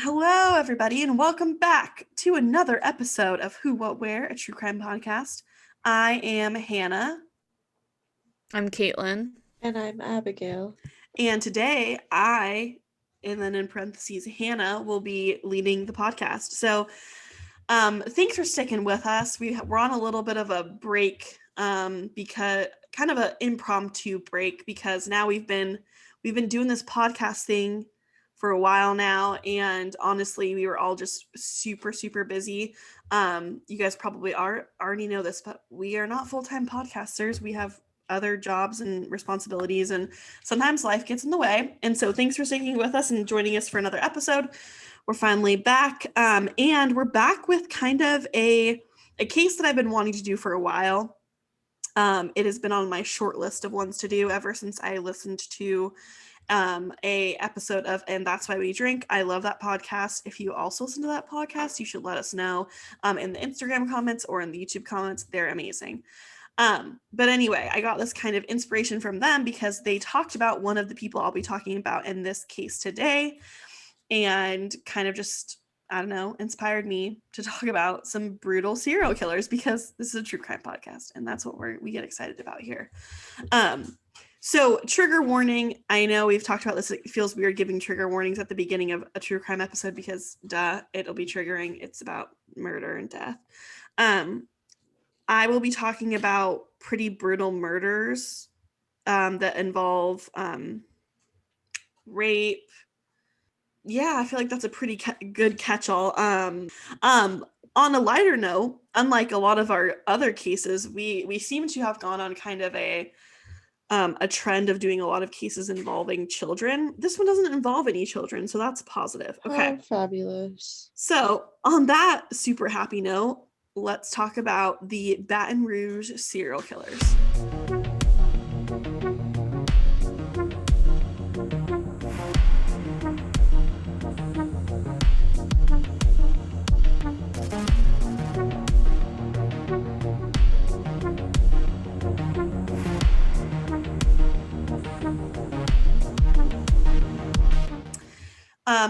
Hello, everybody, and welcome back to another episode of Who, What, Where, a true crime podcast. I am Hannah, I'm Caitlin. And I'm Abigail. and today and then in parentheses, Hannah, will be leading the podcast. So, thanks for sticking with us. We're on a little bit of a break, because kind of an impromptu break because now we've been doing this podcast thing for a while now, and honestly we were all just super busy. You guys probably already know this, but we are not full-time podcasters. We have other jobs and responsibilities, and sometimes life gets in the way. And so thanks for sticking with us and joining us for another episode. We're finally back, and we're back with kind of a case that I've been wanting to do for a while. It has been on my short list of ones to do ever since I listened to a episode of And That's Why We Drink. I love that podcast. If you also listen to that podcast, you should let us know in the Instagram comments or in the YouTube comments. They're amazing. But anyway, I got this kind of inspiration from them because they talked about one of the people I'll be talking about in this case today, and kind of just, I don't know, inspired me to talk about some brutal serial killers because this is a true crime podcast, and that's what we get excited about here. So trigger warning. I know we've talked about this. It feels weird giving trigger warnings at the beginning of a true crime episode because it'll be triggering. It's about murder and death. I will be talking about pretty brutal murders that involve rape. Yeah, I feel like that's a pretty good catch-all. On a lighter note, unlike a lot of our other cases, we seem to have gone on kind of a trend of doing a lot of cases involving children. This one doesn't involve any children, so that's positive. Okay. Oh, fabulous. So on that super happy note, let's talk about the Baton Rouge serial killers.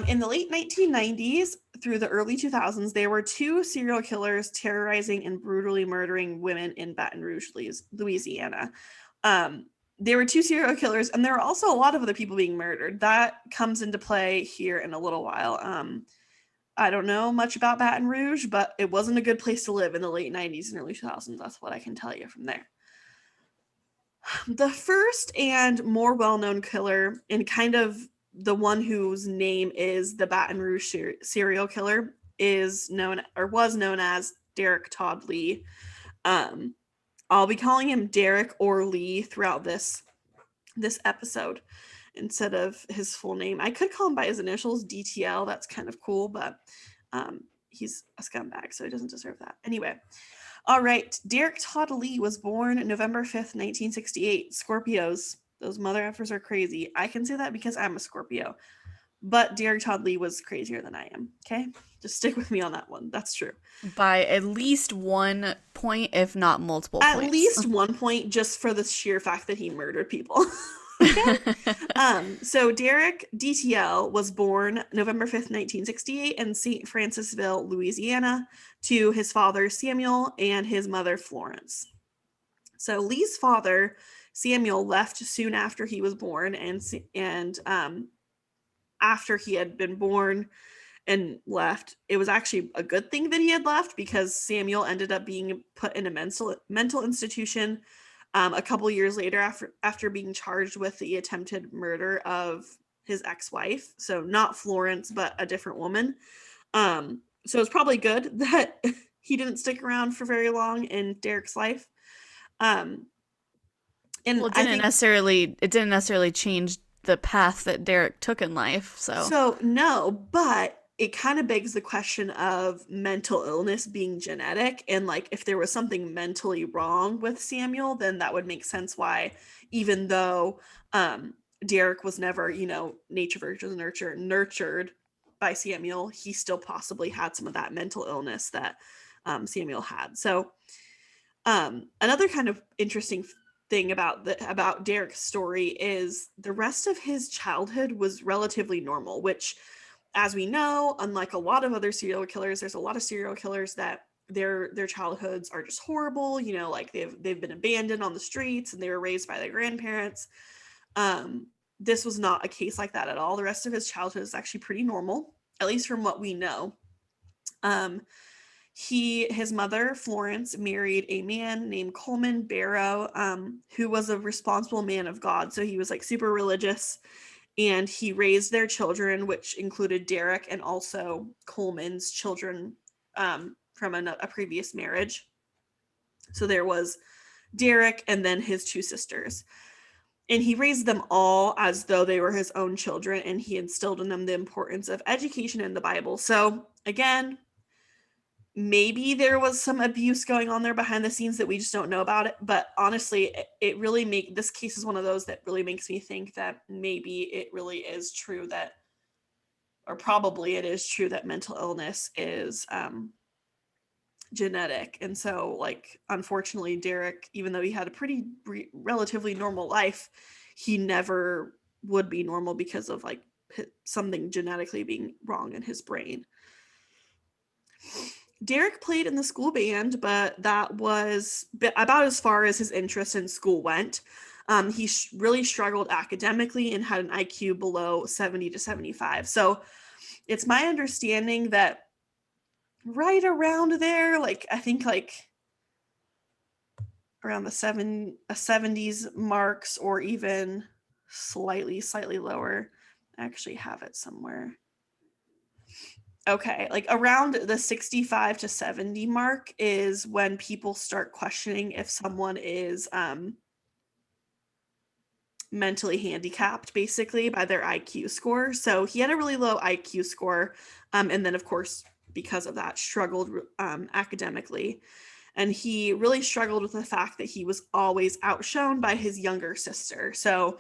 In the late 1990s through the early 2000s, there were two serial killers terrorizing and brutally murdering women in Baton Rouge, Louisiana. There were two serial killers, and there were also a lot of other people being murdered. That comes into play here in a little while. I don't know much about Baton Rouge, but it wasn't a good place to live in the late 90s and early 2000s. That's what I can tell you from there. The first and more well-known killer, and kind of the one whose name is the Baton Rouge serial killer, was known as Derrick Todd Lee. I'll be calling him Derrick or Lee throughout this episode instead of his full name. I could call him by his initials, DTL. That's kind of cool, but he's a scumbag, so he doesn't deserve that. Anyway, all right. Derrick Todd Lee was born November 5th, 1968. Scorpios. Those mother effers are crazy. I can say that because I'm a Scorpio. But Derrick Todd Lee was crazier than I am. Okay? Just stick with me on that one. That's true. By at least 1 point, if not multiple points. At least 1 point, just for the sheer fact that he murdered people. Okay? So Derrick DTL was born November 5th, 1968 in St. Francisville, Louisiana, to his father Samuel and his mother Florence. So Lee's father Samuel left soon after he was born, and after he had been born and left, it was actually a good thing that he had left because Samuel ended up being put in a mental institution a couple years later after being charged with the attempted murder of his ex-wife. So not Florence, but a different woman. So it's probably good that he didn't stick around for very long in Derrick's life. And well, it didn't necessarily change the path that Derrick took in life. So no, but it kind of begs the question of mental illness being genetic, and like if there was something mentally wrong with Samuel, then that would make sense why, even though Derrick was never, nature versus nurtured by Samuel, he still possibly had some of that mental illness that Samuel had. So another kind of interesting thing about Derrick's story is the rest of his childhood was relatively normal, which as we know, unlike a lot of other serial killers, there's a lot of serial killers that their childhoods are just horrible. You know, like they've been abandoned on the streets and they were raised by their grandparents. This was not a case like that at all. The rest of his childhood is actually pretty normal, at least from what we know. His mother, Florence, married a man named Coleman Barrow, who was a responsible man of God. So he was like super religious, and he raised their children, which included Derrick and also Coleman's children from a previous marriage. So there was Derrick and then his two sisters. And he raised them all as though they were his own children, and he instilled in them the importance of education and the Bible. So again, maybe there was some abuse going on there behind the scenes that we just don't know about it. But honestly, it really this case is one of those that really makes me think that maybe it really is true that, or probably it is true that mental illness is genetic. And so, like, unfortunately, Derrick, even though he had a pretty relatively normal life, he never would be normal because of like something genetically being wrong in his brain. Derrick played in the school band, but that was about as far as his interest in school went. He really struggled academically and had an IQ below 70 to 75. So it's my understanding that right around there, like I think like around the 70s marks, or even slightly lower. I actually have it somewhere. Okay, like around the 65 to 70 mark is when people start questioning if someone is mentally handicapped, basically, by their IQ score. So he had a really low IQ score, and then, of course, because of that, struggled academically. And he really struggled with the fact that he was always outshone by his younger sister. So,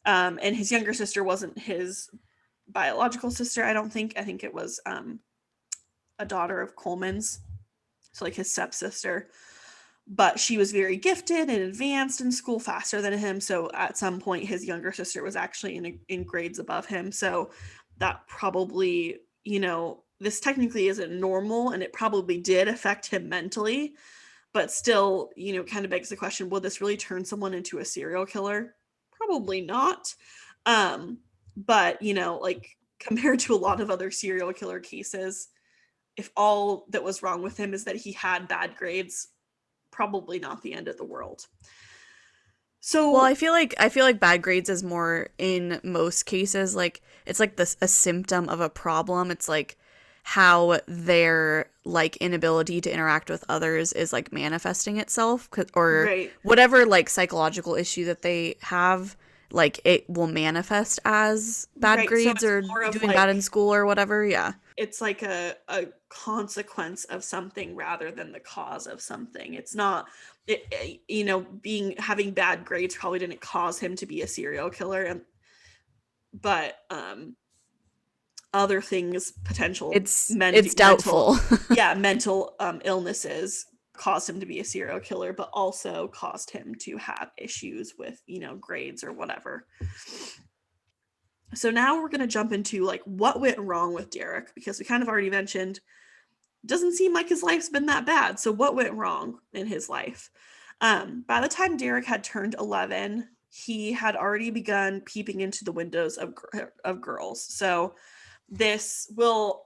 and his younger sister wasn't his biological sister, I don't think. I think it was a daughter of Coleman's, so like his stepsister. But she was very gifted and advanced in school faster than him. So at some point, his younger sister was actually in grades above him. So that probably, this technically isn't normal, and it probably did affect him mentally. But still, kind of begs the question, will this really turn someone into a serial killer? Probably not. But, like compared to a lot of other serial killer cases, if all that was wrong with him is that he had bad grades, probably not the end of the world. So, well, I feel like bad grades is more in most cases, like it's like a symptom of a problem. It's like how their like inability to interact with others is like manifesting itself, or right. whatever like psychological issue that they have, like it will manifest as bad Right, so grades it's or more of, doing bad in school or whatever. Yeah. It's like a consequence of something rather than the cause of something. It's not, having bad grades probably didn't cause him to be a serial killer, but other things, potential It's doubtful. mental illnesses caused him to be a serial killer, but also caused him to have issues with, grades or whatever. So now we're going to jump into like what went wrong with Derrick, because we kind of already mentioned it doesn't seem like his life's been that bad. So what went wrong in his life? By the time Derrick had turned 11, he had already begun peeping into the windows of girls. So this will,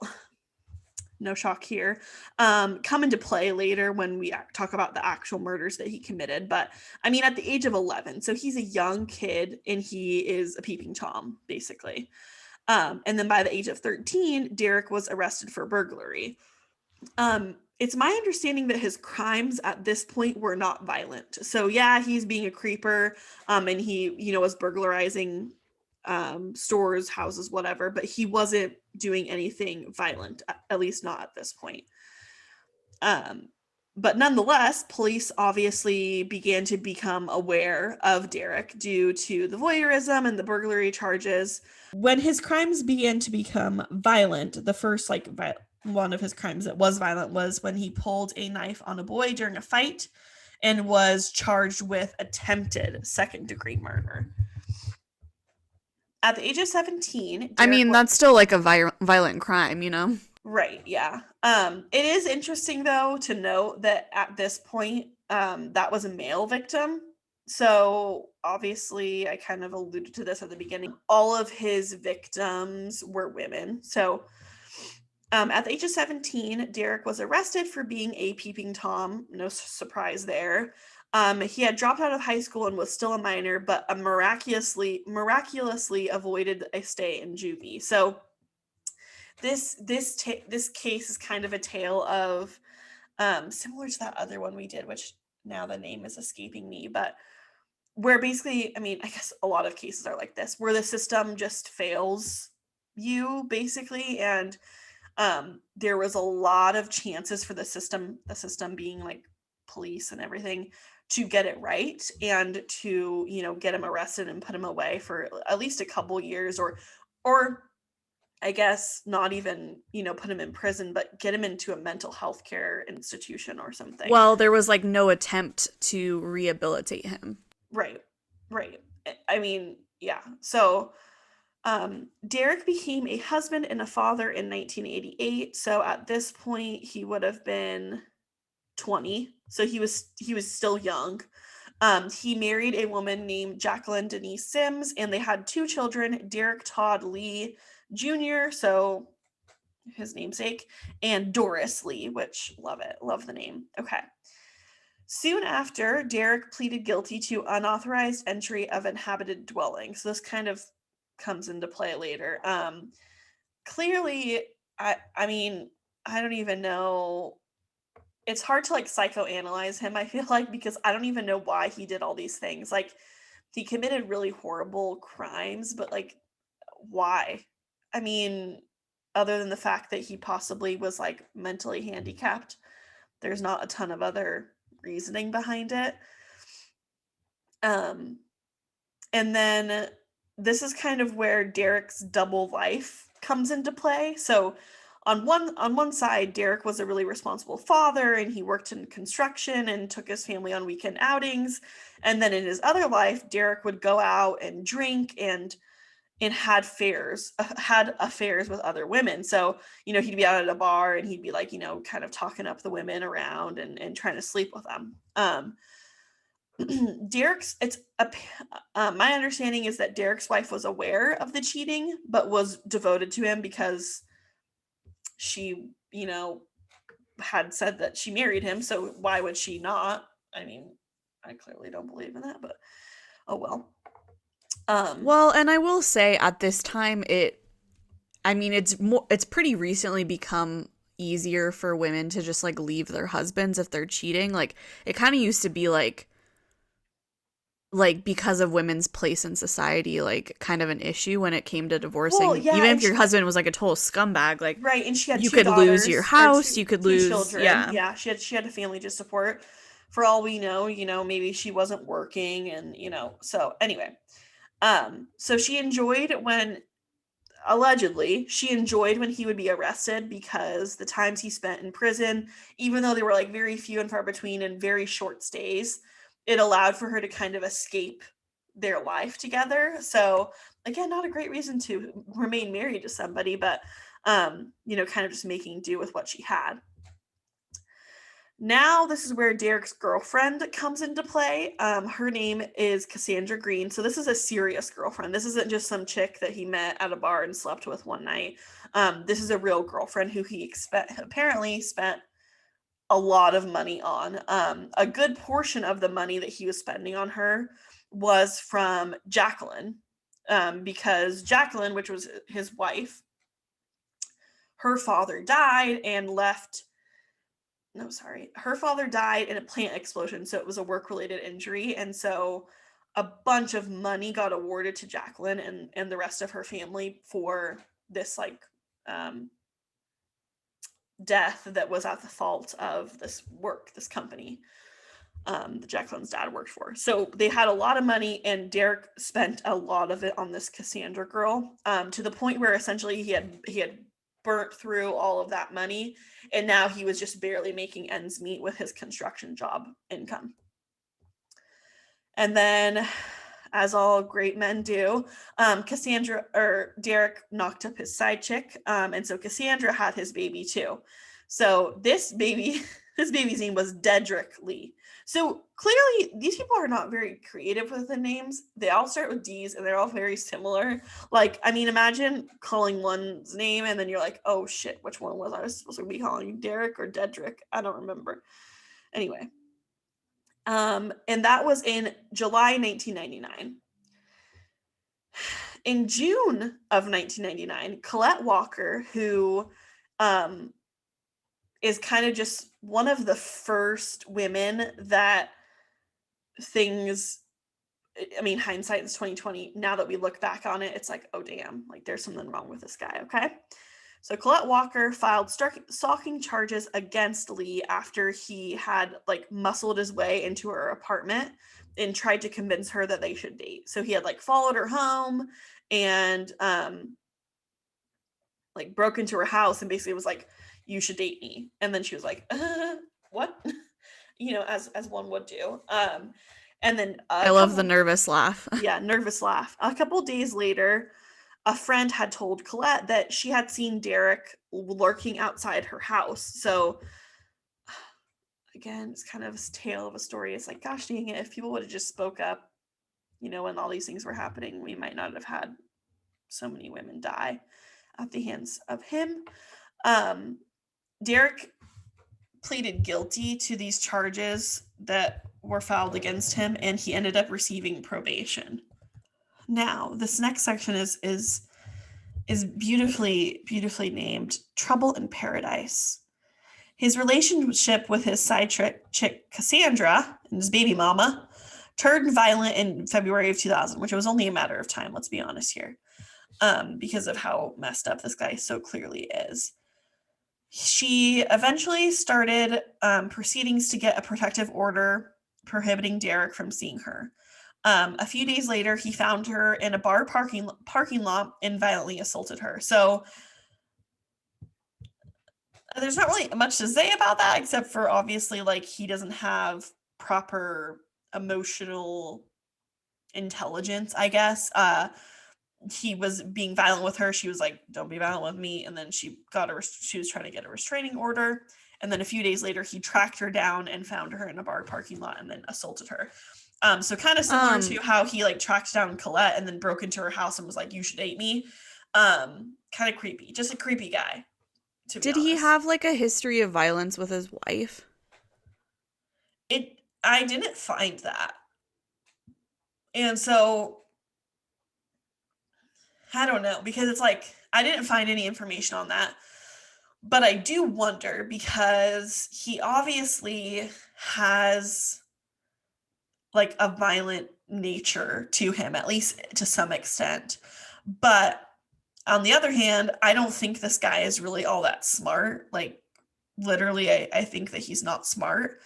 no shock here, come into play later when we talk about the actual murders that he committed. But I mean, at the age of 11, so he's a young kid and he is a peeping Tom, basically. And then by the age of 13, Derrick was arrested for burglary. It's my understanding that his crimes at this point were not violent. So yeah, he's being a creeper, and he, was burglarizing stores, houses, whatever, but he wasn't doing anything violent, at least not at this point. But nonetheless, police obviously began to become aware of Derrick due to the voyeurism and the burglary charges. When his crimes began to become violent, the first one of his crimes that was violent was when he pulled a knife on a boy during a fight and was charged with attempted second-degree murder. At the age of 17, I Derrick mean, that's still like a violent crime, you know? right, yeah. It is interesting though to note that at this point, that was a male victim. So obviously, I kind of alluded to this at the beginning. All of his victims were women. So at the age of 17, Derrick was arrested for being a peeping Tom. No surprise there. He had dropped out of high school and was still a minor, but miraculously avoided a stay in juvie. So this case is kind of a tale of similar to that other one we did, which now the name is escaping me, but where basically, I mean, I guess a lot of cases are like this, where the system just fails you basically, and there was a lot of chances for the system being like police and everything, to get it right and to, you know, get him arrested and put him away for at least a couple years, or I guess not even, you know, put him in prison, but get him into a mental health care institution or something. Well, there was like no attempt to rehabilitate him. Right. I mean, yeah. So Derrick became a husband and a father in 1988. So at this point, he would have been 20. So he was still young. He married a woman named Jacqueline Denise Sims, and they had 2 children, Derrick Todd Lee Jr., so his namesake, and Doris Lee, which love the name. Okay. Soon after, Derrick pleaded guilty to unauthorized entry of inhabited dwelling. So this kind of comes into play later. Clearly, I mean, I don't even know. It's hard to like psychoanalyze him, I feel like, because I don't even know why he did all these things. Like, he committed really horrible crimes, but like, why? I mean, other than the fact that he possibly was like mentally handicapped, there's not a ton of other reasoning behind it. And then this is kind of where Derrick's double life comes into play. So on one side, Derrick was a really responsible father, and he worked in construction and took his family on weekend outings. And then in his other life, Derrick would go out and drink and had affairs with other women. So, you know, he'd be out at a bar and he'd be like, you know, kind of talking up the women around and trying to sleep with them. Derrick's my understanding is that Derrick's wife was aware of the cheating, but was devoted to him because she, you know, had said that she married him. So why would she not? I mean, I clearly don't believe in that, but oh well. Well, and I will say at this time it's pretty recently become easier for women to just like leave their husbands if they're cheating. Like, it kind of used to be like because of women's place in society, like kind of an issue when it came to divorcing. Well, yeah, even and if your husband was like a total scumbag, like, right, and she had you 2 could lose daughters, your or house, you could two lose children. yeah. She had a family to support. For all we know, you know, maybe she wasn't working, and you know, so anyway. So she enjoyed when allegedly she enjoyed when he would be arrested, because the times he spent in prison, even though they were like very few and far between and very short stays, it allowed for her to kind of escape their life together. So again, not a great reason to remain married to somebody, but you know, kind of just making do with what she had. Now, this is where Derrick's girlfriend comes into play. Her name is Cassandra Green. So this is a serious girlfriend. This isn't just some chick that he met at a bar and slept with one night. This is a real girlfriend who he apparently spent a lot of money on. A good portion of the money that he was spending on her was from Jacqueline, because Jacqueline, which was his wife, her father died and left. No, sorry. Her father died in a plant explosion, so it was a work-related injury, and so a bunch of money got awarded to Jacqueline and the rest of her family for this like death that was at the fault of this company that Jacqueline's dad worked for. So they had a lot of money, and Derrick spent a lot of it on this Cassandra girl, to the point where essentially he had burnt through all of that money, and now he was just barely making ends meet with his construction job income. And then as all great men do, Derrick knocked up his side chick, and so Cassandra had his baby too. So this baby, his baby's name was Derrick Lee. So clearly, these people are not very creative with the names. They all start with D's, and they're all very similar. Like, I mean, imagine calling one's name, and then you're like, oh shit, which one was I supposed to be calling? Derrick or Derrick? I don't remember. Anyway. And that was in July 1999. In June of 1999, Colette Walker, who is kind of just one of the first women that things, I mean, hindsight is 2020. Now that we look back on it, it's like, oh damn, like there's something wrong with this guy, okay? So Colette Walker filed stalking charges against Lee after he had like muscled his way into her apartment and tried to convince her that they should date. So he had like followed her home and like broke into her house and basically was like, you should date me. And then she was like, what? You know, as one would do. And then I love the nervous laugh. Yeah, nervous laugh. A couple days later, a friend had told Colette that she had seen Derrick lurking outside her house. So again, it's kind of a tale of a story. It's like, gosh dang it, if people would have just spoke up, you know, when all these things were happening, we might not have had so many women die at the hands of him. Derrick pleaded guilty to these charges that were filed against him, and he ended up receiving probation. Now, this next section is beautifully named Trouble in Paradise. His relationship with his side chick Cassandra and his baby mama turned violent in February of 2000, which was only a matter of time, let's be honest here, because of how messed up this guy so clearly is. She eventually started proceedings to get a protective order prohibiting Derrick from seeing her. A few days later, he found her in a bar parking lot and violently assaulted her. So there's not really much to say about that, except for obviously, like, he doesn't have proper emotional intelligence, I guess. He was being violent with her. She was like, don't be violent with me. And then she was trying to get a restraining order. And then a few days later, he tracked her down and found her in a bar parking lot and then assaulted her. So kind of similar to how he like tracked down Colette and then broke into her house and was like, you should date me. Kind of creepy, just a creepy guy. Did he have like a history of violence with his wife? I didn't find that. And so I don't know, because it's like, I didn't find any information on that. But I do wonder, because he obviously has like a violent nature to him, at least to some extent. But on the other hand, I don't think this guy is really all that smart. Like, literally, I think that he's not smart.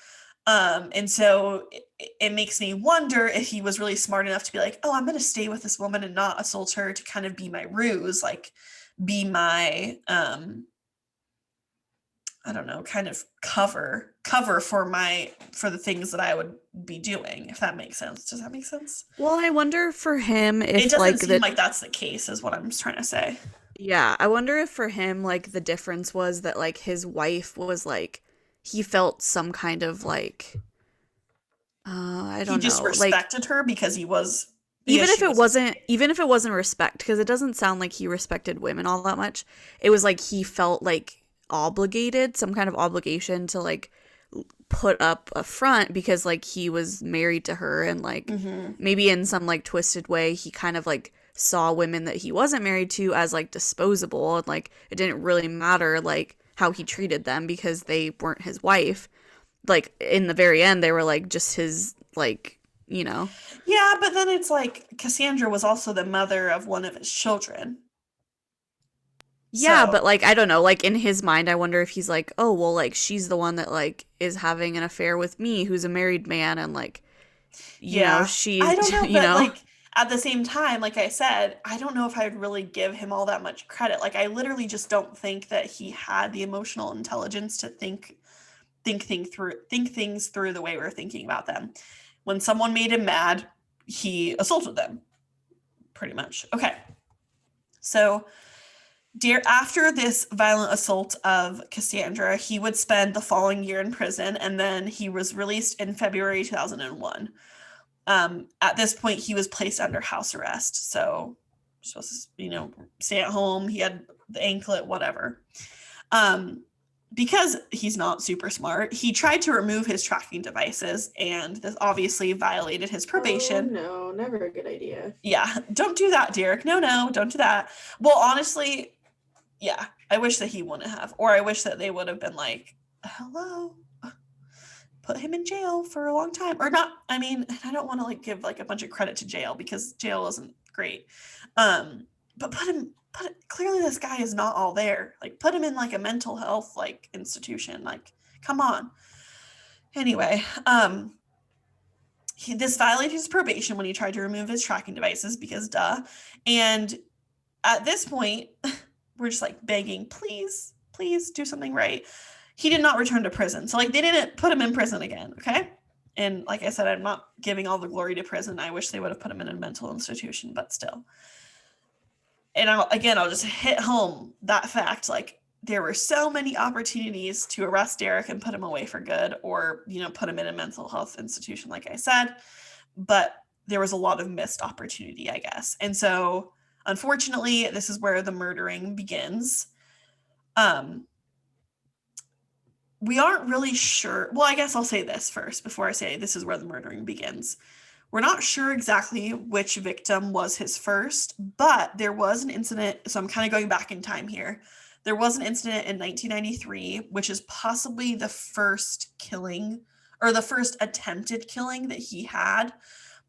And so it makes me wonder if he was really smart enough to be like, oh, I'm going to stay with this woman and not assault her to kind of be my ruse, like be my, I don't know, kind of cover for the things that I would be doing, if that makes sense. Does that make sense? Well, I wonder for him if it doesn't seem like that's the case, is what I'm trying to say. Yeah, I wonder if for him, like, the difference was that, like, his wife was, like, he felt some kind of, like, I don't know. He just respected her because he was... Even if it wasn't respect, because it doesn't sound like he respected women all that much. It was like he felt, like, obligated, some kind of obligation to, like, put up a front because, like, he was married to her and, like, maybe in some, like, twisted way he kind of, like, saw women that he wasn't married to as, like, disposable, and, like, it didn't really matter, like, how he treated them because they weren't his wife. Like, in the very end, they were, like, just his, like, you know. Yeah, but then it's like Cassandra was also the mother of one of his children. Yeah, but, like, I don't know, like, in his mind, I wonder if he's like, oh, well, like, she's the one that, like, is having an affair with me, who's a married man, and, like, you know, she's, I don't know, you but, know? like, at the same time, like I said, I don't know if I would really give him all that much credit. Like, I literally just don't think that he had the emotional intelligence to think things through the way we're thinking about them. When someone made him mad, he assaulted them, pretty much. Okay. So after this violent assault of Cassandra, he would spend the following year in prison, and then he was released in February 2001. At this point, he was placed under house arrest. So, supposed to, stay at home. He had the anklet, whatever. Because he's not super smart, he tried to remove his tracking devices, and this obviously violated his probation. Oh, no, never a good idea. Yeah, don't do that, Derrick. No, don't do that. Well, honestly, yeah, I wish that he wouldn't have, or I wish that they would have been like, hello, put him in jail for a long time, or not. I mean, I don't want to like give like a bunch of credit to jail because jail isn't great. But clearly this guy is not all there. Like put him in like a mental health like institution. Like, come on. Anyway, this violated his probation when he tried to remove his tracking devices because duh. And at this point, we're just like begging, please do something right. He did not return to prison. So like they didn't put him in prison again. Okay. And like I said, I'm not giving all the glory to prison. I wish they would have put him in a mental institution, but still. And I'll just hit home that fact. Like there were so many opportunities to arrest Derrick and put him away for good, or, put him in a mental health institution, like I said, but there was a lot of missed opportunity, I guess. And so unfortunately, this is where the murdering begins. We aren't really sure. Well, I guess I'll say this first before I say this is where the murdering begins. We're not sure exactly which victim was his first, but there was an incident. So I'm kind of going back in time here. There was an incident in 1993, which is possibly the first killing or the first attempted killing that he had,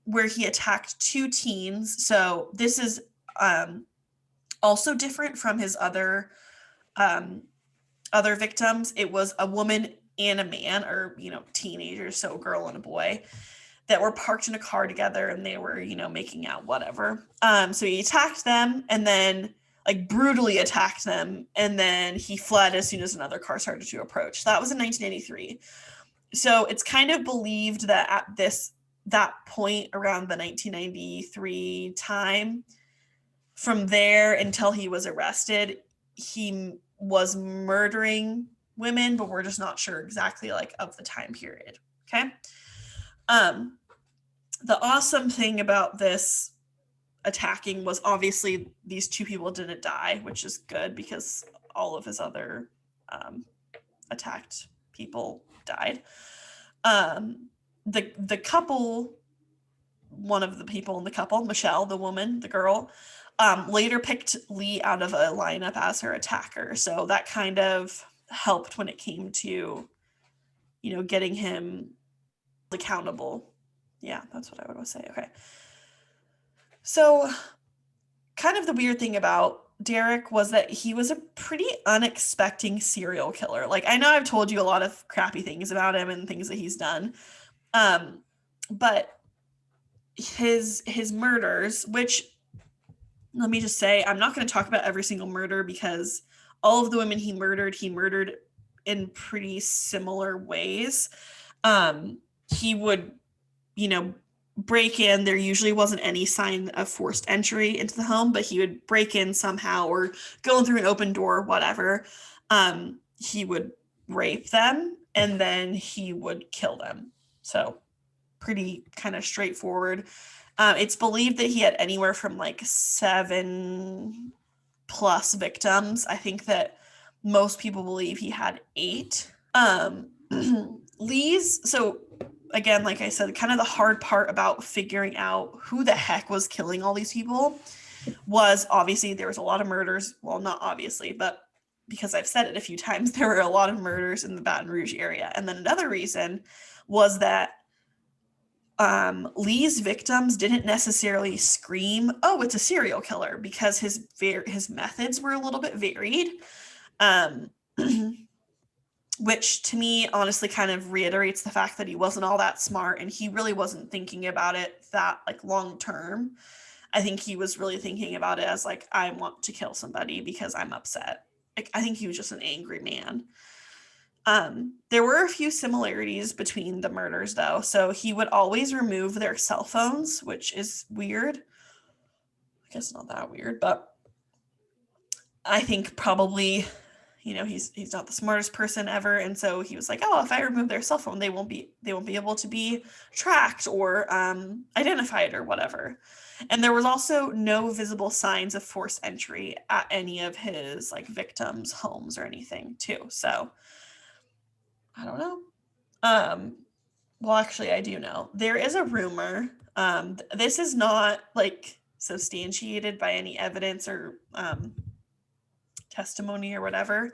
where he attacked 2 teens. So this is also different from his other victims. It was a woman and a man, or teenagers, so a girl and a boy, that were parked in a car together, and they were making out, whatever. So he attacked them, and then like brutally attacked them, and then he fled as soon as another car started to approach. So that was in 1983. So it's kind of believed that at that point around the 1993 time, from there until he was arrested, he was murdering women, but we're just not sure exactly like of the time period. Okay. The awesome thing about this attacking was obviously these 2 people didn't die, which is good because all of his other attacked people died. The couple, one of the people in the couple, Michelle, the woman, the girl, later picked Lee out of a lineup as her attacker. So that kind of helped when it came to, getting him accountable. Yeah, that's what I would say. Okay. So kind of the weird thing about Derrick was that he was a pretty unexpected serial killer. Like, I know I've told you a lot of crappy things about him and things that he's done. But his murders, which, let me just say, I'm not going to talk about every single murder because all of the women he murdered in pretty similar ways. He would, break in. There usually wasn't any sign of forced entry into the home, but he would break in somehow or go in through an open door, whatever. He would rape them and then he would kill them. So pretty kind of straightforward. It's believed that he had anywhere from like 7 plus victims. I think that most people believe he had 8. So again, like I said, kind of the hard part about figuring out who the heck was killing all these people was obviously there was a lot of murders. Well, not obviously, but because I've said it a few times, there were a lot of murders in the Baton Rouge area. And then another reason was that Lee's victims didn't necessarily scream, "Oh, it's a serial killer," because his methods were a little bit varied. Which to me honestly kind of reiterates the fact that he wasn't all that smart and he really wasn't thinking about it that like long term. I think he was really thinking about it as like, I want to kill somebody because I'm upset. Like, I think he was just an angry man. There were a few similarities between the murders, though. So he would always remove their cell phones, which is weird. I guess not that weird, but I think probably, he's not the smartest person ever, and so he was like, "Oh, if I remove their cell phone, they won't be able to be tracked or identified or whatever." And there was also no visible signs of forced entry at any of his like victims' homes or anything, too. So I don't know. Well, actually, I do know. There is a rumor. This is not like substantiated by any evidence or testimony or whatever,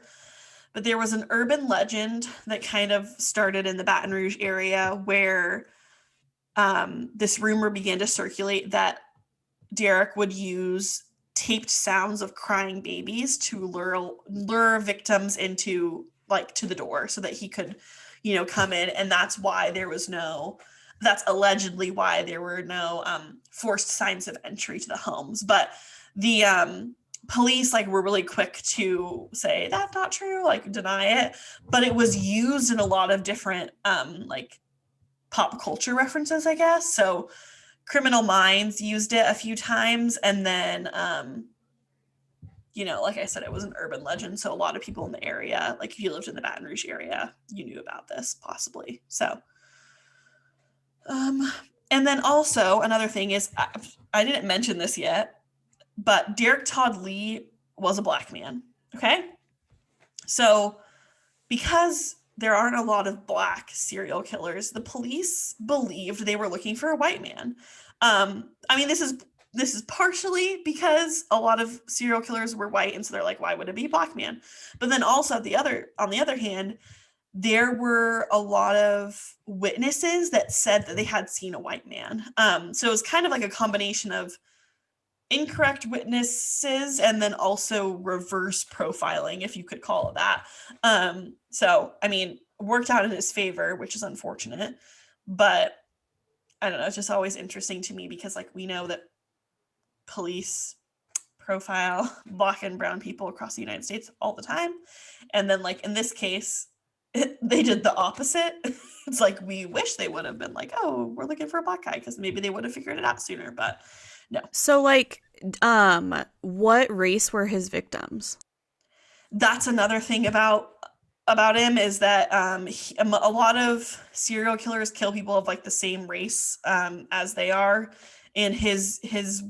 but there was an urban legend that kind of started in the Baton Rouge area where this rumor began to circulate that Derrick would use taped sounds of crying babies to lure victims into like to the door so that he could, come in, and that's allegedly why there were no forced signs of entry to the homes. But the police like were really quick to say that's not true, like deny it, but it was used in a lot of different like pop culture references, I guess. So Criminal Minds used it a few times, and then like I said, it was an urban legend, so a lot of people in the area, like if you lived in the Baton Rouge area, you knew about this possibly. So and then also another thing is I didn't mention this yet, but Derrick Todd Lee was a black man. Okay, so because there aren't a lot of black serial killers, the police believed they were looking for a white man. I mean, this is partially because a lot of serial killers were white, and so they're like, why would it be a black man? But then also on the other hand, there were a lot of witnesses that said that they had seen a white man. So it was kind of like a combination of incorrect witnesses and then also reverse profiling, if you could call it that. So I mean, worked out in his favor, which is unfortunate, but I don't know, it's just always interesting to me because like we know that police profile black and brown people across the United States all the time, and then like in this case they did the opposite. It's like we wish they would have been like, oh, we're looking for a black guy, because maybe they would have figured it out sooner, but no. So like what race were his victims? That's another thing about him is that a lot of serial killers kill people of like the same race as they are, and his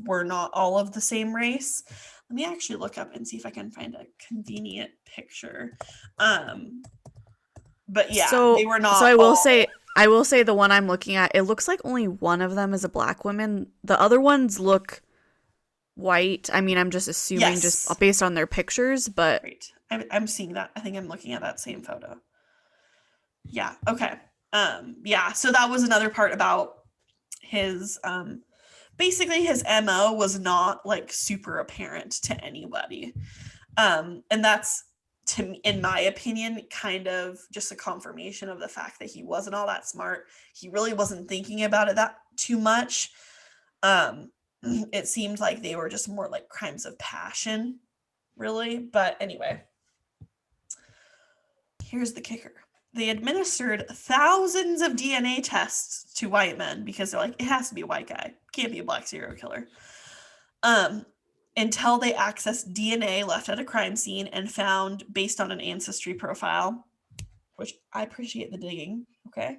were not all of the same race. Let me actually look up and see if I can find a convenient picture. But yeah, So they were not. so I will say the one I'm looking at, it looks like only one of them is a black woman. The other ones look white. I mean, I'm just assuming Yes. just based on their pictures, but Great. I'm seeing that. I think I'm looking at that same photo. Yeah. Okay. Yeah. So that was another part about his basically his MO was not like super apparent to anybody. And that's, to me, in my opinion, kind of just a confirmation of the fact that he wasn't all that smart. He really wasn't thinking about it that too much. It seemed like they were just more like crimes of passion, really. But anyway, here's the kicker. They administered thousands of DNA tests to white men because they're like, it has to be a white guy. Can't be a black serial killer. Until they accessed DNA left at a crime scene and found, based on an ancestry profile, which I appreciate the digging, okay?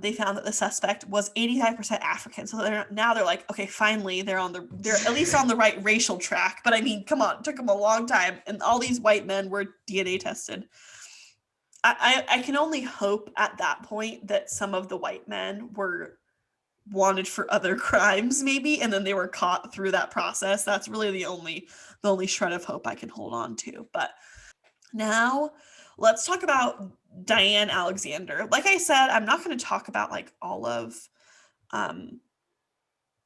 They found that the suspect was 85% African. So they're like, okay, finally they're at least on the right racial track. But I mean, come on, it took them a long time, and all these white men were DNA tested. I can only hope at that point that some of the white men were wanted for other crimes, maybe, and then they were caught through that process. That's really the only shred of hope I can hold on to. But now let's talk about Diane Alexander. Like I said, I'm not going to talk about like all of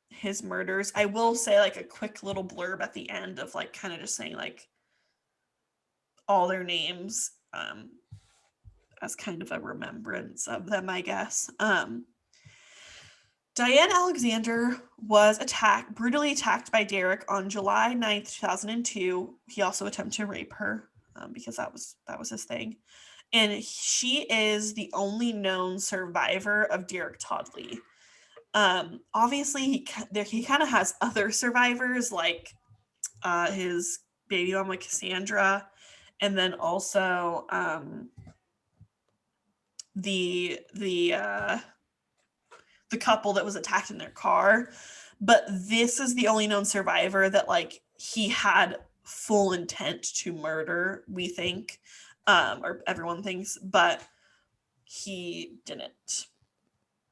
his murders. I will say like a quick little blurb at the end of like kind of just saying like all their names as kind of a remembrance of them, I guess. Diane Alexander was brutally attacked by Derrick on July 9th, 2002. He also attempted to rape her. because that was his thing. And she is the only known survivor of Derrick Todd Lee. Obviously, he kind of has other survivors, like his baby mama Cassandra, and then also the couple that was attacked in their car. But this is the only known survivor that like he had full intent to murder, we think, or everyone thinks, but he didn't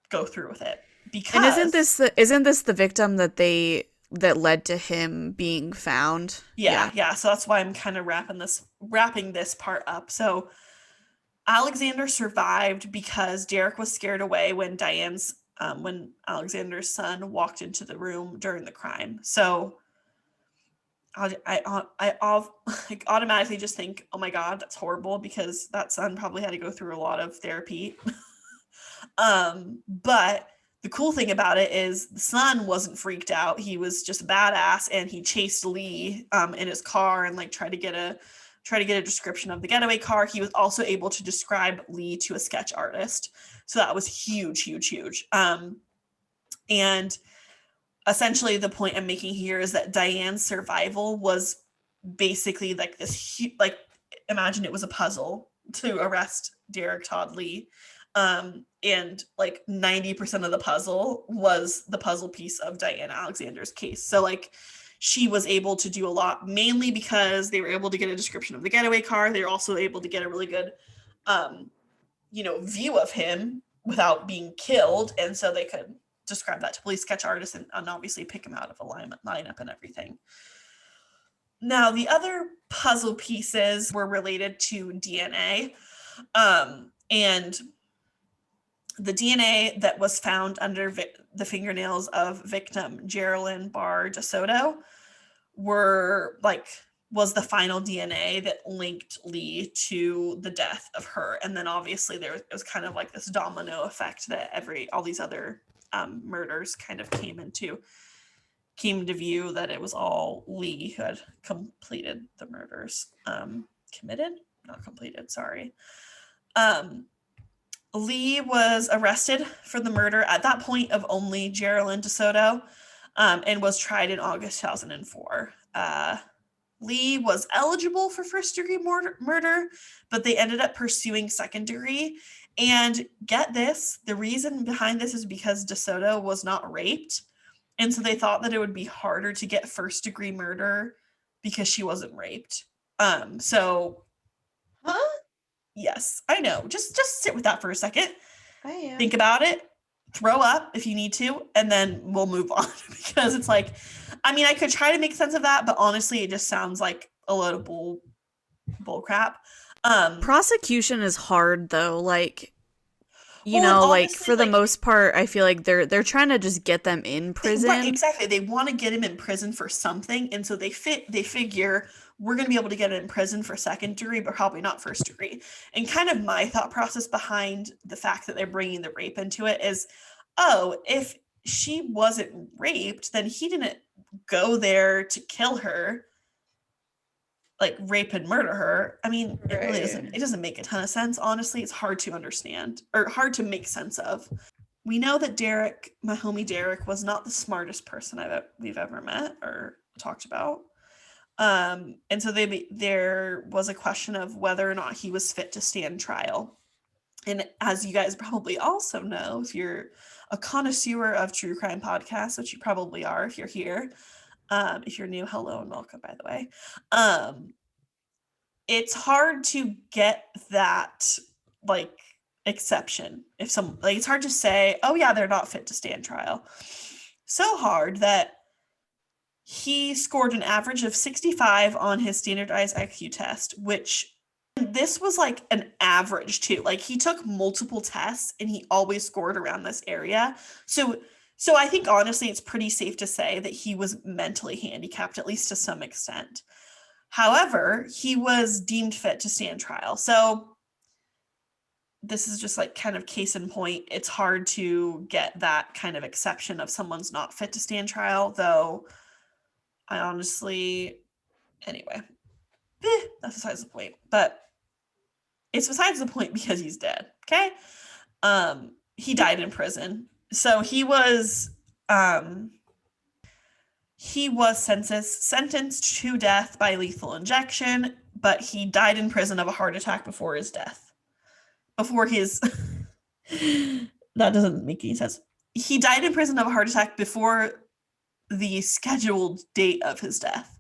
go through with it because. And isn't this the victim that led to him being found? Yeah. So that's why I'm kind of wrapping this part up. So Alexander survived because Derrick was scared away when when Alexander's son walked into the room during the crime. So I automatically just think, oh my God, that's horrible, because that son probably had to go through a lot of therapy. But the cool thing about it is the son wasn't freaked out. He was just a badass, and he chased Lee in his car and like tried to get a description of the getaway car. He was also able to describe Lee to a sketch artist. So that was huge. And essentially the point I'm making here is that Diane's survival was basically like this, like, imagine it was a puzzle to arrest Derrick Todd Lee. And like 90% of the puzzle was the puzzle piece of Diane Alexander's case. So like she was able to do a lot, mainly because they were able to get a description of the getaway car. They were also able to get a really good, view of him without being killed. And so they could describe that to police, sketch artists, and obviously pick him out of a lineup and everything. Now, the other puzzle pieces were related to DNA. And the DNA that was found under the fingernails of victim Geraldine Barr DeSoto was the final DNA that linked Lee to the death of her. And then obviously it was kind of like this domino effect that all these other murders kind of came to view, that it was all Lee who had completed the murders. Not completed, sorry. Lee was arrested for the murder at that point of only Geraldine DeSoto, and was tried in August 2004. Lee was eligible for first-degree murder, but they ended up pursuing second-degree. And get this, the reason behind this is because DeSoto was not raped, and so they thought that it would be harder to get first-degree murder because she wasn't raped. Yes, I know. Just sit with that for a second. I am. Think about it. Throw up if you need to, and then we'll move on. Because it's like, I mean, I could try to make sense of that, but honestly, it just sounds like a load of bull crap. Prosecution is hard though. Like, for the most part, I feel like they're trying to just get them in prison. Right, exactly. They want to get him in prison for something, and so they figure we're going to be able to get him in prison for second degree, but probably not first degree. And kind of my thought process behind the fact that they're bringing the rape into it is, if she wasn't raped, then he didn't go there to kill her, like rape and murder her. I mean, it really doesn't make a ton of sense. Honestly, it's hard to understand or hard to make sense of. We know that Derrick, my homie Derrick, was not the smartest person we've ever met or talked about. And so there was a question of whether or not he was fit to stand trial. And as you guys probably also know, if you're a connoisseur of true crime podcasts, which you probably are if you're here, if you're new, hello and welcome, by the way. It's hard to get that like exception. It's hard to say, oh yeah, they're not fit to stand trial. So hard that he scored an average of 65 on his standardized IQ test, which this was like an average too. Like he took multiple tests and he always scored around this area. So I think honestly, it's pretty safe to say that he was mentally handicapped, at least to some extent. However, he was deemed fit to stand trial. So this is just like kind of case in point. It's hard to get that kind of exception of someone's not fit to stand trial, though. I honestly, anyway, That's besides the point. But it's besides the point because he's dead. Okay. He died in prison. So he was sentenced to death by lethal injection, but he died in prison of a heart attack before his death. Before his that doesn't make any sense. He died in prison of a heart attack before the scheduled date of his death.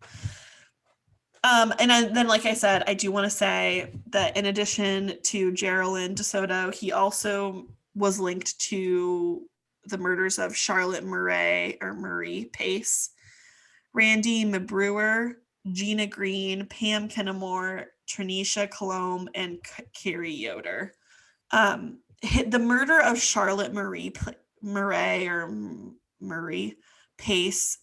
And then, like I said, I do want to say that in addition to Geraldine DeSoto, he was linked to the murders of Charlotte Murray Pace, Randy Mabrewer, Gina Green, Pam Kennemore, Trinisha Colomb, and Carrie Yoder. The murder of Charlotte Murray Pace,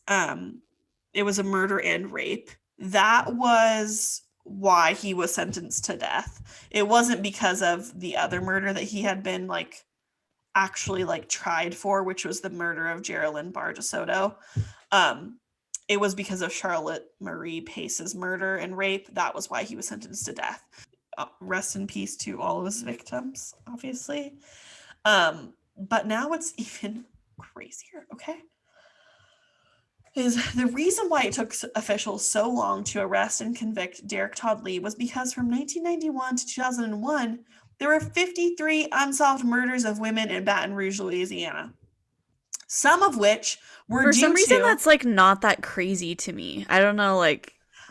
it was a murder and rape. That was why he was sentenced to death. It wasn't because of the other murder that he had been actually tried for, which was the murder of Geraldine Barr DeSoto. It was because of Charlotte Marie Pace's murder and rape. That was why he was sentenced to death. Rest in peace to all of his victims, obviously. But now it's even crazier, okay? Is the reason why it took officials so long to arrest and convict Derrick Todd Lee was because from 1991 to 2001, there were 53 unsolved murders of women in Baton Rouge, Louisiana. Some of which were For some reason, that's not that crazy to me. I don't know,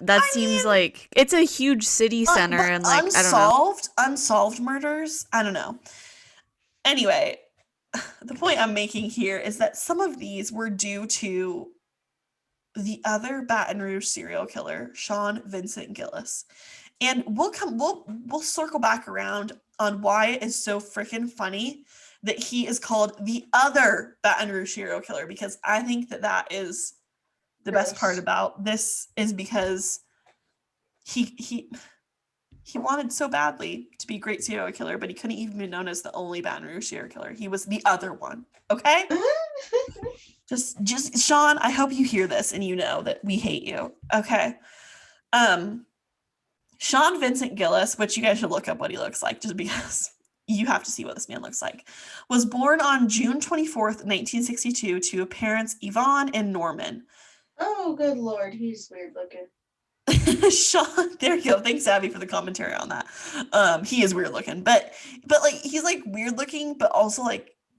that seems like it's a huge city center and I don't know. Unsolved murders. I don't know. Anyway, the point I'm making here is that some of these were due to the other Baton Rouge serial killer, Sean Vincent Gillis. And we'll circle back around on why it is so freaking funny that he is called the other Baton Rouge serial killer, because I think that is the best part about this, is because he wanted so badly to be a great serial killer, but he couldn't even be known as the only Baton Rouge serial killer. He was the other one. Okay? Just Sean, I hope you hear this and you know that we hate you. Okay. Sean Vincent Gillis, which you guys should look up what he looks like just because you have to see what this man looks like, was born on June 24th, 1962 to parents Yvonne and Norman. Oh, good Lord. He's weird looking. Sean, there you go. Thanks, Abby, for the commentary on that. He is weird looking, but he's weird looking, but also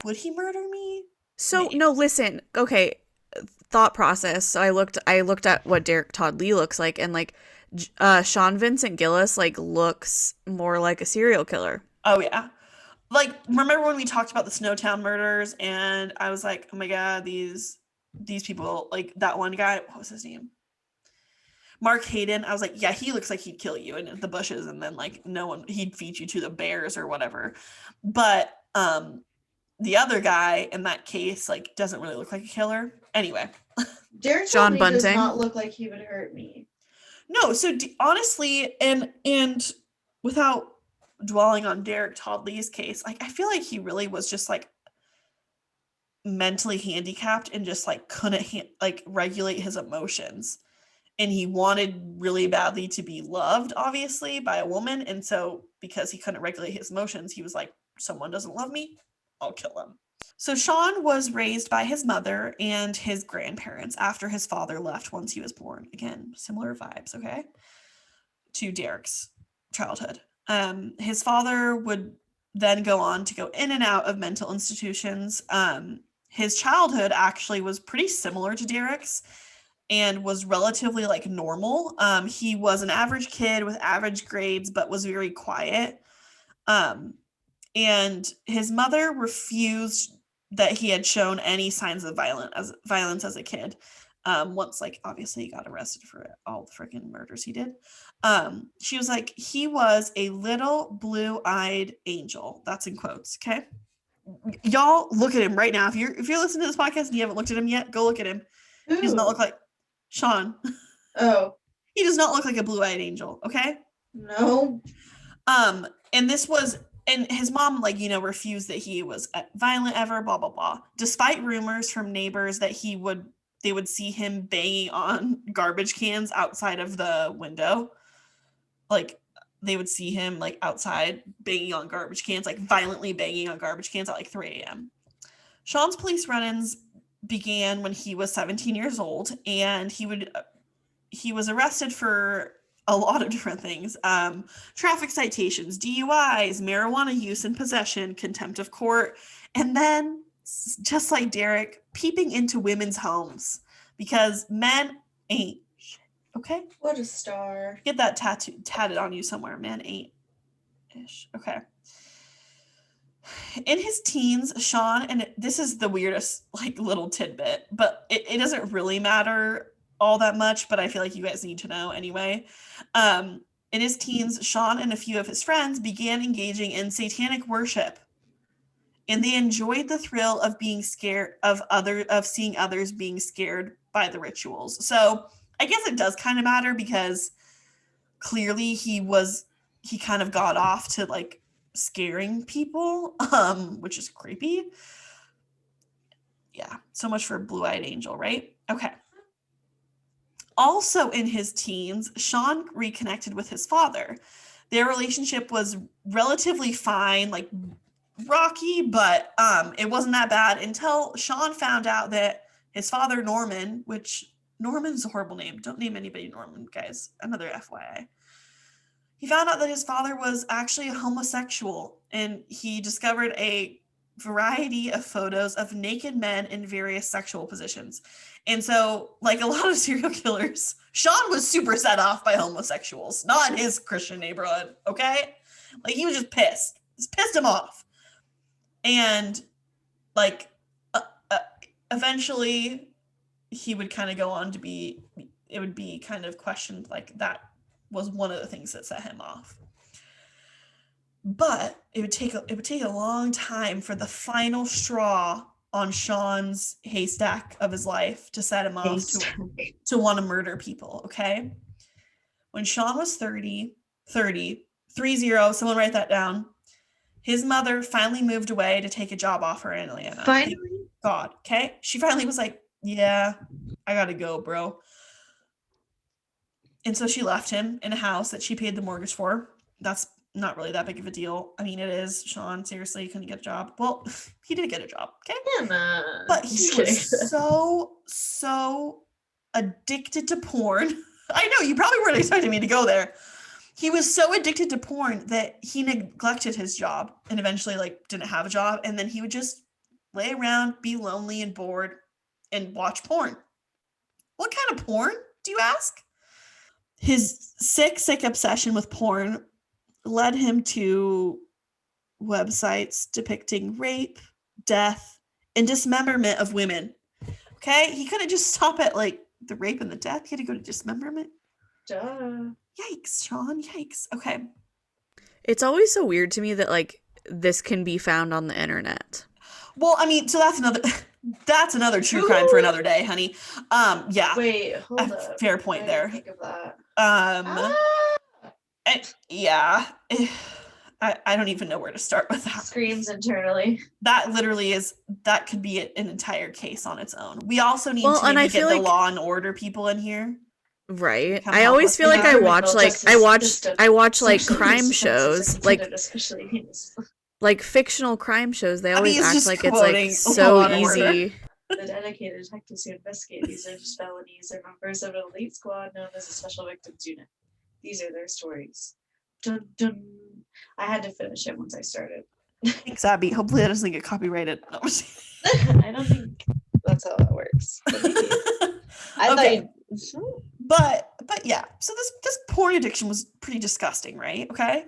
would he murder me? So no, listen. Okay, thought process. So I looked at what Derrick Todd Lee looks like, and Sean Vincent Gillis looks more like a serial killer. Oh yeah, remember when we talked about the Snowtown murders, and I was like, oh my god, these people, that one guy, what was his name? Mark Hayden. I was like, yeah, he looks like he'd kill you in the bushes, and then he'd feed you to the bears or whatever. But the other guy in that case doesn't really look like a killer. Anyway, Derrick Todd Lee does not look like he would hurt me. No, so honestly, and without dwelling on Derrick Todd Lee's case, I feel like he really was just mentally handicapped and just couldn't regulate his emotions. And he wanted really badly to be loved, obviously, by a woman. And so because he couldn't regulate his emotions, he was like, someone doesn't love me, I'll kill him. So Sean was raised by his mother and his grandparents after his father left once he was born. Again, similar vibes, okay, to Derrick's childhood. His father would then go on to go in and out of mental institutions. His childhood actually was pretty similar to Derrick's and was relatively normal. He was an average kid with average grades, but was very quiet. And his mother refused that he had shown any signs of violence as a kid. Once obviously he got arrested for all the freaking murders he did. She was like, he was a little blue-eyed angel. That's in quotes, okay? Y'all look at him right now. If you're listening to this podcast and you haven't looked at him yet, go look at him. Ooh. He does not look like Sean. Oh. He does not look like a blue-eyed angel, okay? No. And this was, and his mom, refused that he was violent ever, blah, blah, blah. Despite rumors from neighbors that they would see him banging on garbage cans outside of the window. like they would see him like outside banging on garbage cans, like violently banging on garbage cans at like 3 a.m. Sean's police run-ins began when he was 17 years old, and he was arrested for a lot of different things. Traffic citations, DUIs, marijuana use and possession, contempt of court, and then, just like Derrick, peeping into women's homes, because men ain't shit, okay? What a star. Get that tatted on you somewhere. Men ain't ish. Okay. In his teens, Sean, and this is the weirdest like little tidbit, but it doesn't really matter all that much, but I feel like you guys need to know anyway. In his teens, Sean and a few of his friends began engaging in satanic worship, and they enjoyed the thrill of being scared of seeing others being scared by the rituals. So I guess it does kind of matter, because clearly he kind of got off to like scaring people, which is creepy. Yeah, so much for Blue-Eyed Angel, right? Okay. Also in his teens, Sean reconnected with his father. Their relationship was relatively fine, like rocky, but it wasn't that bad until Sean found out that his father, Norman, which Norman's a horrible name. Don't name anybody Norman, guys. Another FYI. He found out that his father was actually a homosexual, and he discovered a variety of photos of naked men in various sexual positions. And so, like a lot of serial killers, Sean was super set off by homosexuals, not in his Christian neighborhood, okay? Like, he was just pissed. This pissed him off. And, like, eventually, he would kind of go on to it would be kind of questioned, like, that was one of the things that set him off. But it would take a long time for the final straw on Sean's haystack of his life to set him off to want to murder people, okay? When Sean was 30, someone write that down. His mother finally moved away to take a job offer in Atlanta. Finally? Thank God, okay? She finally was like, yeah, I gotta go, bro. And so she left him in a house that she paid the mortgage for. That's not really that big of a deal. I mean, it is. Sean, seriously, couldn't get a job. Well, he did get a job, okay? Yeah, but he was so addicted to porn. I know, you probably weren't expecting me to go there. He was so addicted to porn that he neglected his job and eventually like didn't have a job. And then he would just lay around, be lonely and bored, and watch porn. What kind of porn, do you ask? His sick obsession with porn led him to websites depicting rape, death, and dismemberment of women. Okay? He couldn't just stop at like the rape and the death. He had to go to dismemberment. Duh. Yikes, Sean. Yikes. Okay. It's always so weird to me that like this can be found on the internet. Well, I mean, so that's another true crime for another day, honey. Yeah. Wait, hold up. Fair point there. Think of that. Yeah. I don't even know where to start with that. Screams internally. That literally that could be an entire case on its own. We also need to maybe get the Law and Order people in here. Right. I always feel like I watch like crime shows, like fictional crime shows. They always act like it's like so easy. The dedicated detectives who investigate these are just felonies. They're members of an elite squad known as a Special Victims Unit. These are their stories. Dun, dun. I had to finish it once I started. Thanks, Abby. Hopefully that doesn't get copyrighted. No, I don't think that's how that works. But yeah. So this porn addiction was pretty disgusting, right? Okay.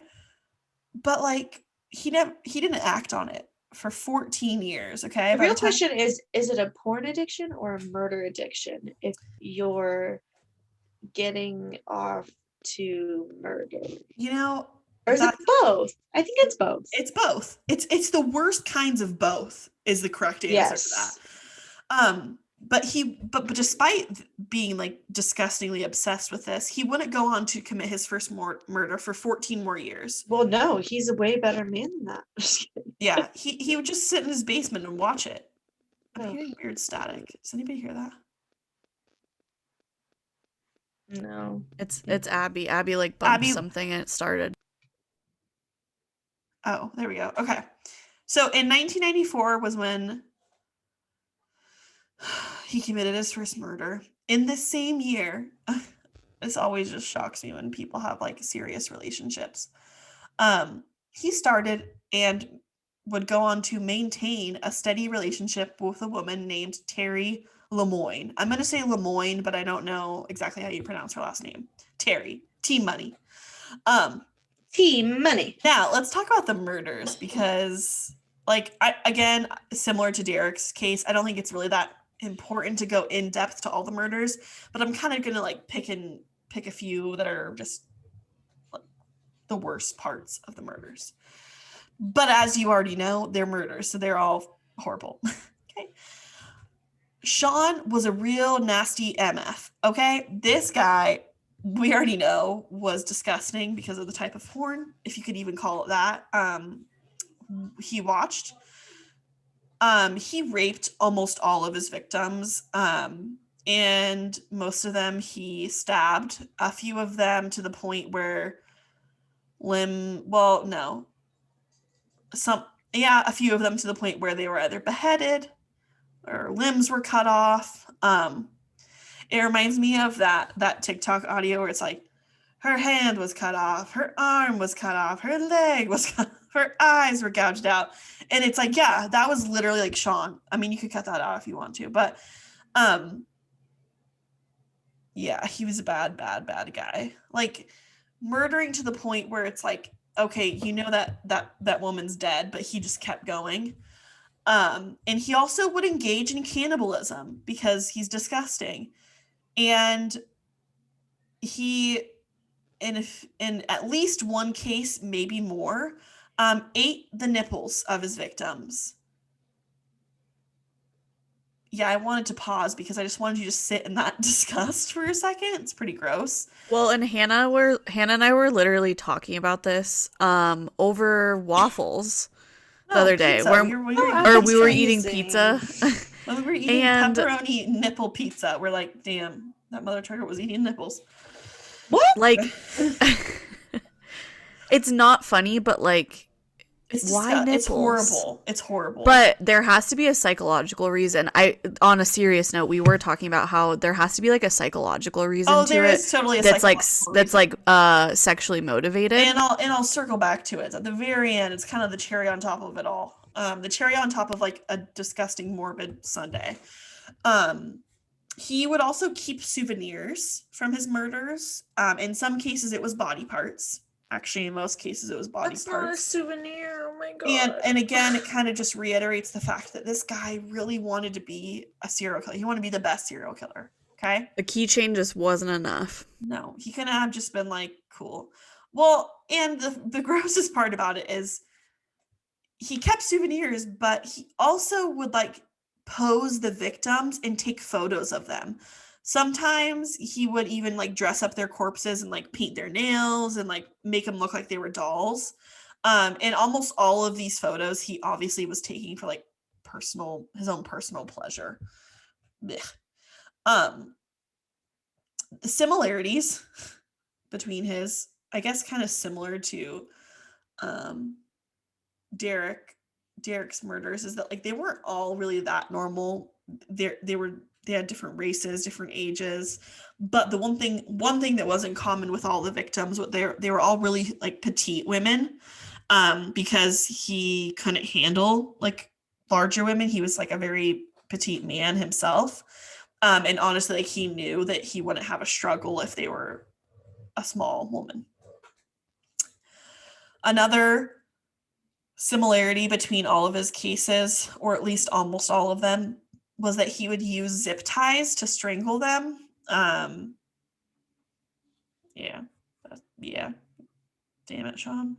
But like he didn't act on it for 14 years. Okay. The real question is it a porn addiction or a murder addiction if you're getting off to murder? You know, or is it both? I think it's both. It's both. It's the worst kinds of both is the correct answer to that. But despite being like disgustingly obsessed with this, he wouldn't go on to commit his first murder for 14 more years. Well, no, he's a way better man than that. Yeah, he would just sit in his basement and watch it. I'm hearing weird static. Does anybody hear that? No. It's Abby. Abby like bumped Abby- something and it started. Oh, there we go. Okay. So in 1994 was when he committed his first murder. In the same year, this always just shocks me when people have like serious relationships. He started and would go on to maintain a steady relationship with a woman named Terry Lemoyne. I'm going to say Lemoyne, but I don't know exactly how you pronounce her last name. Terry. Team Money. Team Money. Now, let's talk about the murders because, like, again, similar to Derrick's case, I don't think it's really that important to go in depth to all the murders, but I'm kind of going to, like, pick a few that are just like, the worst parts of the murders. But as you already know, they're murders, so they're all horrible. Okay. Sean was a real nasty MF, okay? This guy, we already know, was disgusting because of the type of porn, if you could even call it that, he watched. He raped almost all of his victims, and most of them he stabbed. A few of them to the point where a few of them to the point where they were either beheaded or limbs were cut off. It reminds me of that TikTok audio where it's like, her hand was cut off, her arm was cut off, her leg was cut off, her eyes were gouged out. And it's like, yeah, that was literally like Sean. I mean, you could cut that out if you want to, but yeah, he was a bad guy. Like murdering to the point where it's like, okay, you know that woman's dead, but he just kept going. And he also would engage in cannibalism because he's disgusting. And he, in at least one case, maybe more, ate the nipples of his victims. Yeah, I wanted to pause because I just wanted you to sit in that disgust for a second. It's pretty gross. Well, and Hannah and I were literally talking about this over waffles the other day. Pizza. We were eating pizza. When we were eating And- pepperoni nipple pizza, we're like, damn, that mother trucker was eating nipples. What? Like, it's not funny, but like, why nipples? It's horrible. It's horrible. But there has to be a psychological reason. On a serious note, we were talking about how there has to be like a psychological reason to there it. is totally a that's like psychological that's sexually motivated. And I'll circle back to it. At the very end, it's kind of the cherry on top of it all. The cherry on top of like a disgusting morbid Sunday. He would also keep souvenirs from his murders. In some cases, it was body parts. Actually, in most cases, it was body That's parts. not a souvenir. Oh my god. And again, it kind of just reiterates the fact that this guy really wanted to be a serial killer. He wanted to be the best serial killer. Okay. The keychain just wasn't enough. No, he couldn't have just been like, cool. Well, and the grossest part about it is he kept souvenirs, but he also would like pose the victims and take photos of them. Sometimes he would even like dress up their corpses and like paint their nails and like make them look like they were dolls. And almost all of these photos he obviously was taking for like his own personal pleasure. Blech. The similarities between his, I guess, kind of similar to Derrick's murders is that like they weren't all really that normal. They had different races, different ages, but the one thing that was in common with all the victims, they were all really like petite women, because he couldn't handle like larger women. He was like a very petite man himself, and honestly, like he knew that he wouldn't have a struggle if they were a small woman. Another similarity between all of his cases, or at least almost all of them, was that he would use zip ties to strangle them. Yeah. Damn it, Sean.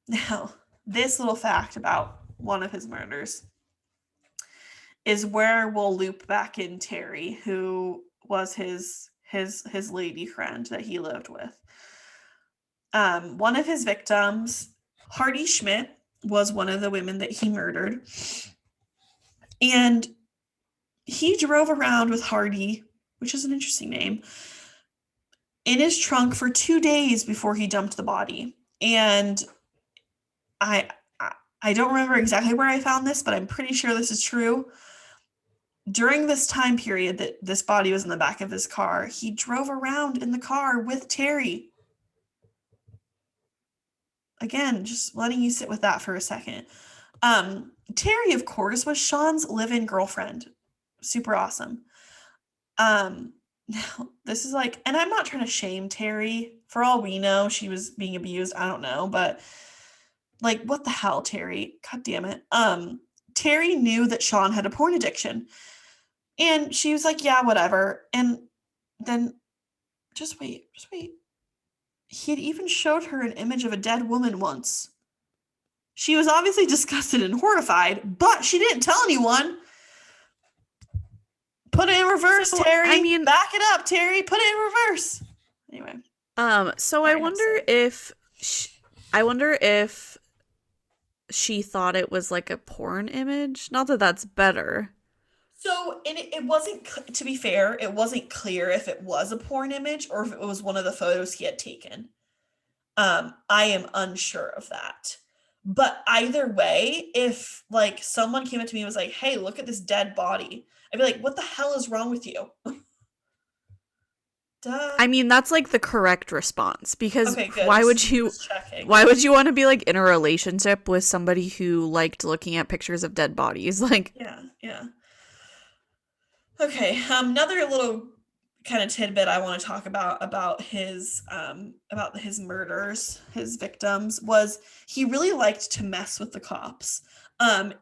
Now, this little fact about one of his murders is where we'll loop back in Terry, who was his lady friend that he lived with. One of his victims, Hardy Schmidt, was one of the women that he murdered. And he drove around with Hardy, which is an interesting name, in his trunk for 2 days before he dumped the body. And I I don't remember exactly where I found this, but I'm pretty sure this is true. During this time period that this body was in the back of his car, he drove around in the car with Terry. Again, just letting you sit with that for a second. Terry, of course, was Sean's live-in girlfriend. Super awesome. Now this is like, and I'm not trying to shame Terry. For all we know, she was being abused. I don't know, but like, what the hell, Terry? God damn it. Terry knew that Sean had a porn addiction. And she was like, yeah, whatever. And then just wait. He had even showed her an image of a dead woman once. She was obviously disgusted and horrified, but she didn't tell anyone. Put it in reverse, So, Terry. I mean, back it up, Terry. Put it in reverse. Anyway. So I wonder if she thought it was like a porn image. Not that that's better. So, and it wasn't, to be fair, it wasn't clear if it was a porn image or if it was one of the photos he had taken. I am unsure of that. But either way, if like someone came up to me and was like, hey, look at this dead body, I'd be like, what the hell is wrong with you? Duh. I mean, that's like the correct response, because Okay, good. why would Just you checking. want to be like in a relationship with somebody who liked looking at pictures of dead bodies? Like, Yeah. Okay, another little kind of tidbit I want to talk about his murders, his victims, was he really liked to mess with the cops.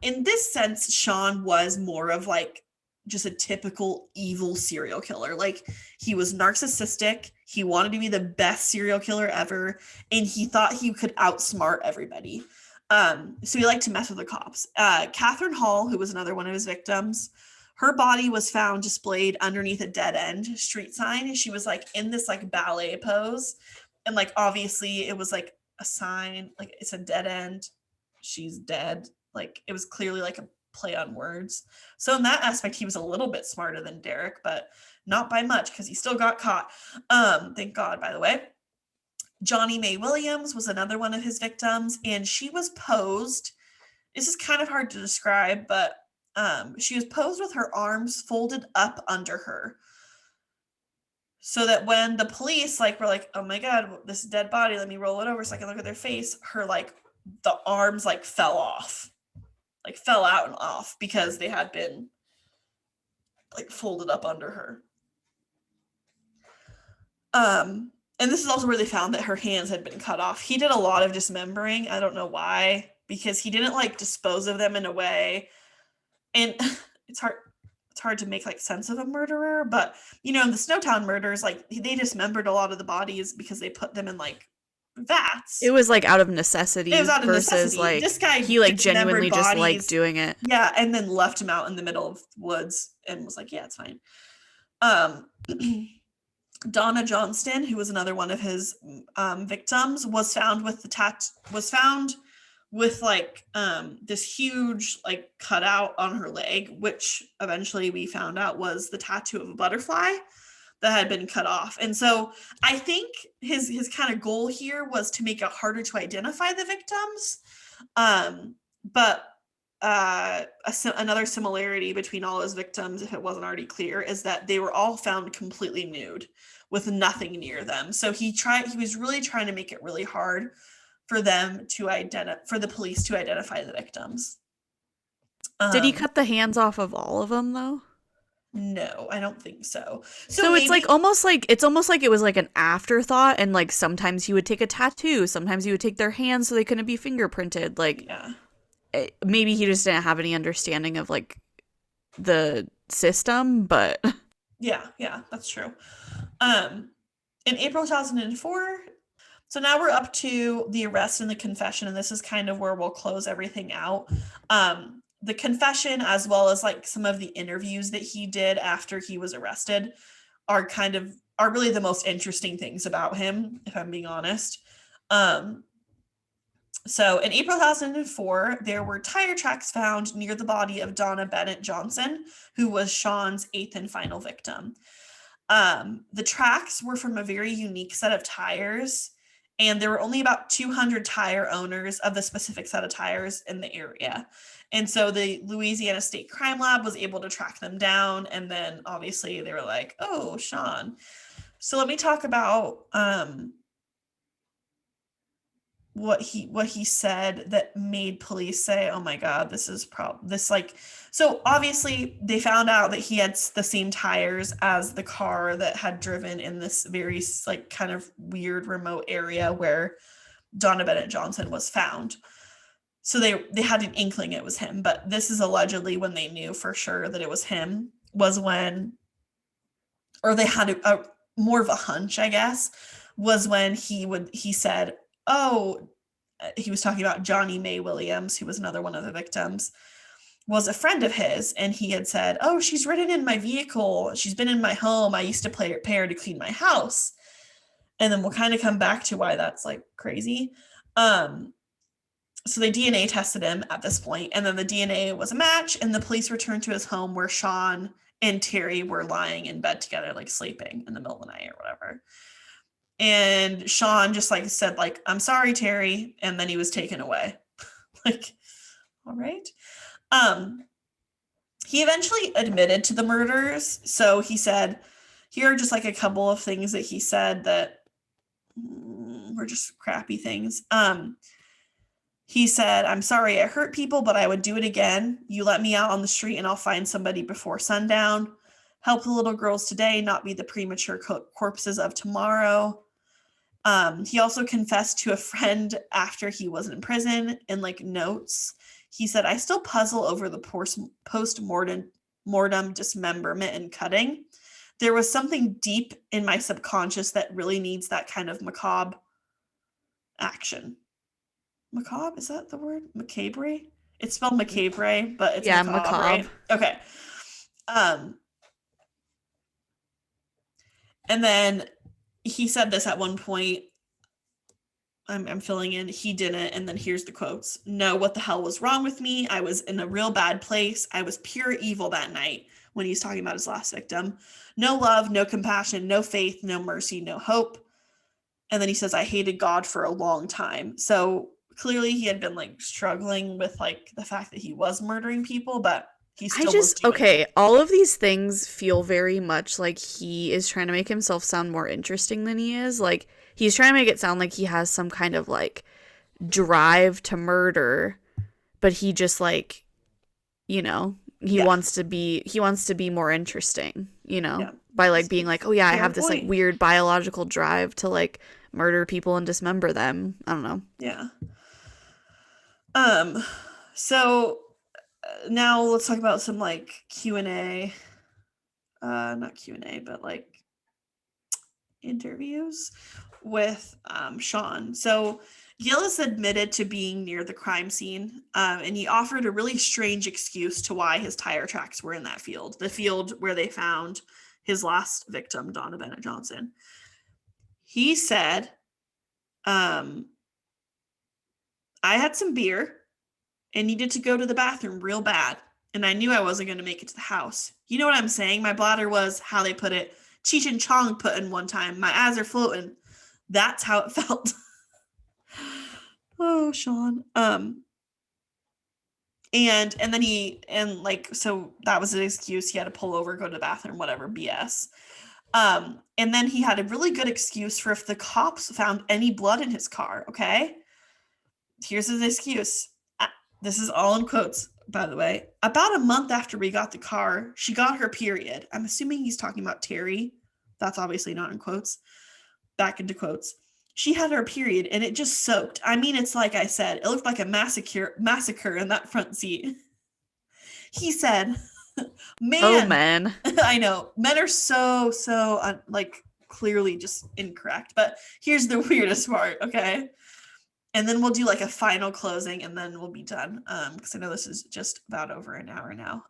In this sense, Sean was more of like just a typical evil serial killer. Like, he was narcissistic, he wanted to be the best serial killer ever, and he thought he could outsmart everybody. So he liked to mess with the cops. Catherine Hall, who was another one of his victims, her body was found displayed underneath a dead end street sign. She was like in this like ballet pose. And like, obviously it was like a sign, like it's a dead end. She's dead. Like, it was clearly like a play on words. So in that aspect, he was a little bit smarter than Derrick, but not by much, because he still got caught. Thank God, by the way. Johnny Mae Williams was another one of his victims, and she was posed. This is kind of hard to describe, but she was posed with her arms folded up under her, so that when the police like were like, oh my God, this dead body, let me roll it over so I can look at their face, her like the arms like fell off, like fell out and off, because they had been like folded up under her. And this is also where they found that her hands had been cut off. He did a lot of dismembering. I don't know why, because he didn't like dispose of them in a way. And it's hard to make like sense of a murderer, but you know, in the Snowtown murders, like they dismembered a lot of the bodies because they put them in like vats. it was like out of necessity. It was out of versus necessity. like This guy, he like dismembered genuinely just liked bodies. doing it. Yeah, and then left him out in the middle of woods and was like, yeah, it's fine. Donna Johnston, who was another one of his victims, was found with like this huge like cutout on her leg, which eventually we found out was the tattoo of a butterfly that had been cut off. And so I think his kind of goal here was to make it harder to identify the victims. But another similarity between all his victims, if it wasn't already clear, is that they were all found completely nude with nothing near them. So he was really trying to make it really hard for them for the police to identify the victims. Did he cut the hands off of all of them though? No, I don't think so. So it's like almost like it was like an afterthought, and like sometimes he would take a tattoo, sometimes he would take their hands so they couldn't be fingerprinted. Like, yeah. Maybe he just didn't have any understanding of like the system, but yeah, that's true. In April 2004, so now we're up to the arrest and the confession, and this is kind of where we'll close everything out. The confession, as well as like some of the interviews that he did after he was arrested, are really the most interesting things about him, if I'm being honest. So in April 2004, there were tire tracks found near the body of Donna Bennett Johnson, who was Sean's 8th and final victim. The tracks were from a very unique set of tires, and there were only about 200 tire owners of the specific set of tires in the area. And so the Louisiana State Crime Lab was able to track them down, and then obviously they were like, oh, Sean. So let me talk about what he said that made police say, oh my God, this is so obviously they found out that he had the same tires as the car that had driven in this very like kind of weird remote area where Donna Bennett Johnson was found. So they had an inkling it was him, but this is allegedly when they knew for sure that it was him, was when, or they had a more of a hunch, I guess, was when he said, oh, he was talking about Johnny Mae Williams, who was another one of the victims, was a friend of his, and he had said, oh, she's ridden in my vehicle, she's been in my home, I used to pay her to clean my house. And then we'll kind of come back to why that's like crazy. So they DNA tested him at this point, and then the DNA was a match, and the police returned to his home where Sean and Terry were lying in bed together, like sleeping in the middle of the night or whatever. And Sean just like said, like, I'm sorry, Terry, and then he was taken away. Like, all right. He eventually admitted to the murders. So he said, here are just like a couple of things that he said that were just crappy things. He said, I'm sorry I hurt people, but I would do it again. You let me out on the street and I'll find somebody before sundown. Help the little girls today, not be the premature corpses of tomorrow. He also confessed to a friend after he was in prison in like notes. He said, I still puzzle over the post-mortem dismemberment and cutting. There was something deep in my subconscious that really needs that kind of macabre action. Macabre? Is that the word? Macabre? It's spelled macabre, but it's macabre. Right? Okay. And then he said this at one point. I'm filling in. He didn't. And then here's the quotes. No, what the hell was wrong with me? I was in a real bad place. I was pure evil that night when he's talking about his last victim. No love, no compassion, no faith, no mercy, no hope. And then he says, I hated God for a long time. So clearly he had been like struggling with like the fact that he was murdering people, but he still was doing it. All of these things feel very much like he is trying to make himself sound more interesting than he is. Like, he's trying to make it sound like he has some kind of like drive to murder, but he just like, you know, he wants to be more interesting, you know, by like being like, oh yeah, I have this like weird biological drive to like murder people and dismember them. I don't know. Yeah. So now let's talk about some like Q&A. Not Q&A, but like interviews with Sean. So Gillis admitted to being near the crime scene, and he offered a really strange excuse to why his tire tracks were in that field, the field where they found his last victim, Donna Bennett Johnson. He said, I had some beer and needed to go to the bathroom real bad, and I knew I wasn't going to make it to the house. You know what I'm saying? My bladder was, how they put it, Cheech and Chong put in one time. My eyes are floating. That's how it felt. Oh, Sean. And then so that was an excuse. He had to pull over, go to the bathroom, whatever, BS. And then he had a really good excuse for if the cops found any blood in his car, okay? Here's his excuse. This is all in quotes, by the way. About a month after we got the car, she got her period. I'm assuming he's talking about Terry. That's obviously not in quotes. Back into quotes. She had her period and it just soaked. I mean, it's like I said, it looked like a massacre in that front seat. He said, man. Oh, man. I know. Men are so like clearly just incorrect. But here's the weirdest part, okay? And then we'll do like a final closing and then we'll be done. Because I know this is just about over an hour now.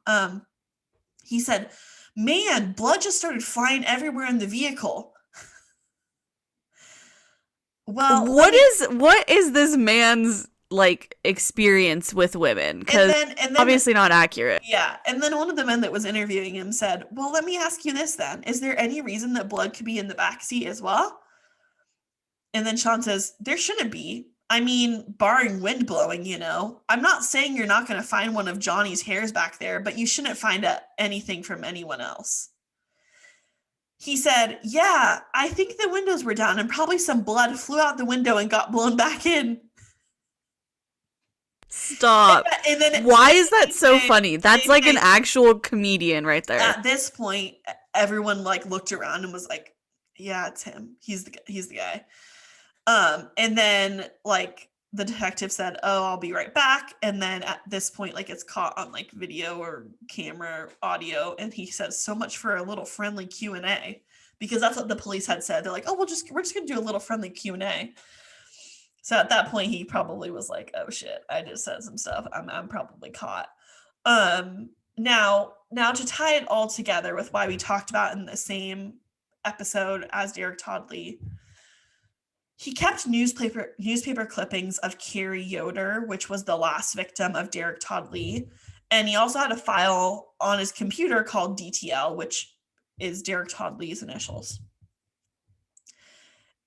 He said, man, blood just started flying everywhere in the vehicle. Well, what is this man's like experience with women, because and then obviously not accurate. yeah, and then one of the men that was interviewing him said, well, let me ask you this then. Is there any reason that blood could be in the backseat as well? And then Sean says, there shouldn't be. I mean, barring wind blowing, you know. I'm not saying you're not going to find one of Johnny's hairs back there, but you shouldn't find anything from anyone else. He said, yeah, I think the windows were down and probably some blood flew out the window and got blown back in. Stop. And then why is that so funny? That's like an actual comedian right there. At this point, everyone like looked around and was like, yeah, it's him. He's the guy. And then like the detective said, oh, I'll be right back. And then at this point, like it's caught on like video or camera audio. And he says, so much for a little friendly Q&A, because that's what the police had said. They're like, oh, we're just going to do a little friendly Q&A. So at that point, he probably was like, oh shit, I just said some stuff. I'm probably caught. Now to tie it all together with why we talked about in the same episode as Derrick Todd Lee, he kept newspaper clippings of Carrie Yoder, which was the last victim of Derrick Todd Lee. And he also had a file on his computer called DTL, which is Derrick Todd Lee's initials.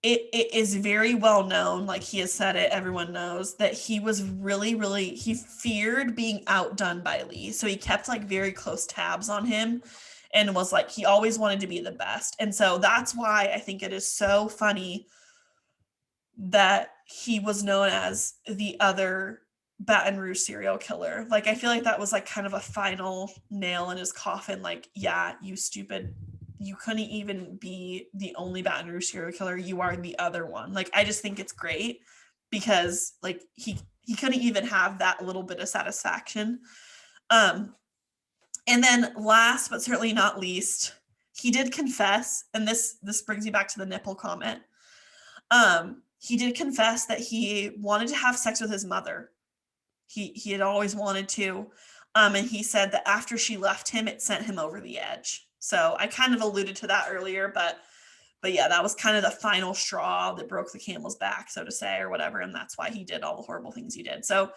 It is very well known, like he has said it, everyone knows, that he was really, he feared being outdone by Lee. So he kept like very close tabs on him and was like, he always wanted to be the best. And so that's why I think it is so funny that he was known as the other Baton Rouge serial killer. Like, I feel like that was like kind of a final nail in his coffin. Like, yeah, you stupid, you couldn't even be the only Baton Rouge serial killer. You are the other one. Like, I just think it's great because like he couldn't even have that little bit of satisfaction. And then last but certainly not least, he did confess, and this brings you back to the nipple comment. He did confess that he wanted to have sex with his mother. He had always wanted to. And he said that after she left him, it sent him over the edge. So I kind of alluded to that earlier, but yeah, that was kind of the final straw that broke the camel's back, so to say, or whatever. And that's why he did all the horrible things he did. So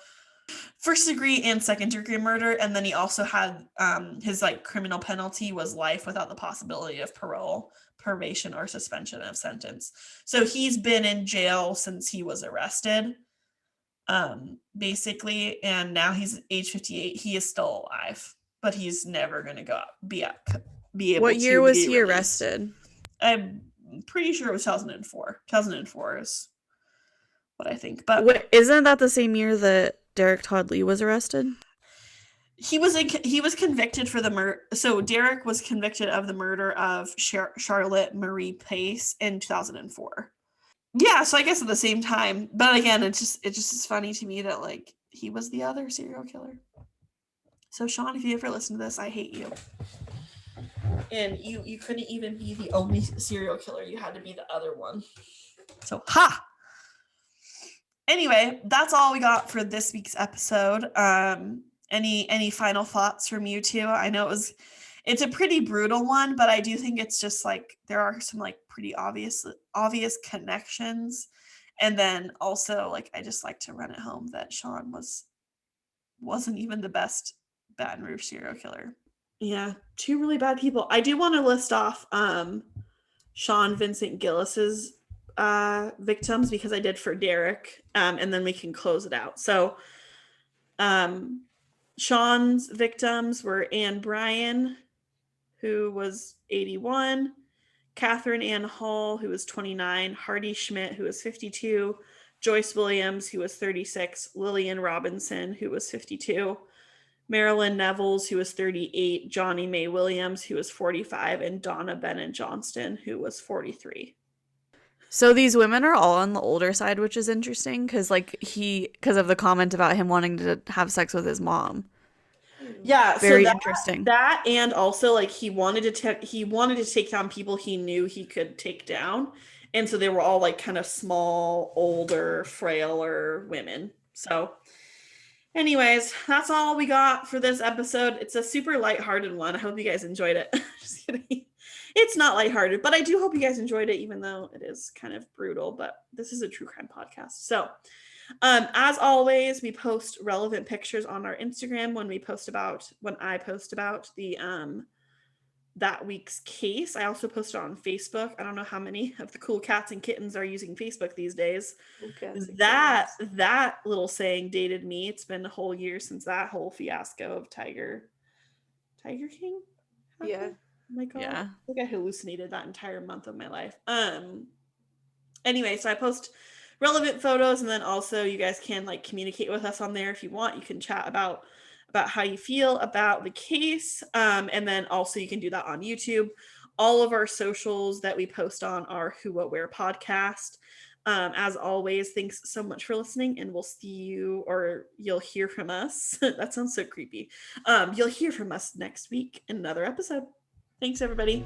first degree and second degree murder. And then he also had his like criminal penalty was life without the possibility of parole, probation, or suspension of sentence. So he's been in jail since he was arrested, basically. And now he's age 58. He is still alive, but he's never going to be able What to year was be he released. arrested? I'm pretty sure it was 2004. 2004 is what I think. But isn't that the same year that Derrick Todd Lee was arrested? He was convicted for the murder. So Derrick was convicted of the murder of Charlotte Marie Pace in 2004. Yeah, so I guess at the same time. But again, it just is funny to me that like he was the other serial killer. So Sean, if you ever listen to this, I hate you. And you couldn't even be the only serial killer. You had to be the other one. So ha! Anyway, that's all we got for this week's episode. Any final thoughts from you two? I know it's a pretty brutal one, but I do think it's just like there are some like pretty obvious connections. And then also like I just like to run it home that Sean wasn't even the best Baton Rouge serial killer. Yeah, two really bad people. I do want to list off Sean Vincent Gillis's victims because I did for Derrick, and then we can close it out. So Sean's victims were Ann Bryan, who was 81, Catherine Ann Hall, who was 29, Hardy Schmidt, who was 52, Joyce Williams, who was 36, Lillian Robinson, who was 52, Marilyn Nevels, who was 38, Johnny Mae Williams, who was 45, and Donna Bennett Johnston, who was 43. So these women are all on the older side, which is interesting because of the comment about him wanting to have sex with his mom. Yeah, very so interesting. That and also like he wanted to take down people he knew he could take down, and so they were all like kind of small, older, frailer women. So, anyways, that's all we got for this episode. It's a super lighthearted one. I hope you guys enjoyed it. Just kidding. It's not lighthearted, but I do hope you guys enjoyed it, even though it is kind of brutal. But this is a true crime podcast, so. As always, we post relevant pictures on our Instagram when I post about the that week's case. I also post it on Facebook. I don't know how many of the cool cats and kittens are using Facebook these days. That little saying dated me. It's been a whole year since that whole fiasco of Tiger King. Yeah. Oh my god. Yeah. I think I hallucinated that entire month of my life. Anyway, so I post relevant photos, and then also you guys can like communicate with us on there if you want. You can chat about how you feel about the case, and then also you can do that on YouTube. All of our socials that we post on are Who What Where podcast. As always, thanks so much for listening, and we'll see you, or you'll hear from us. That sounds so creepy. You'll hear from us next week in another episode. Thanks, everybody.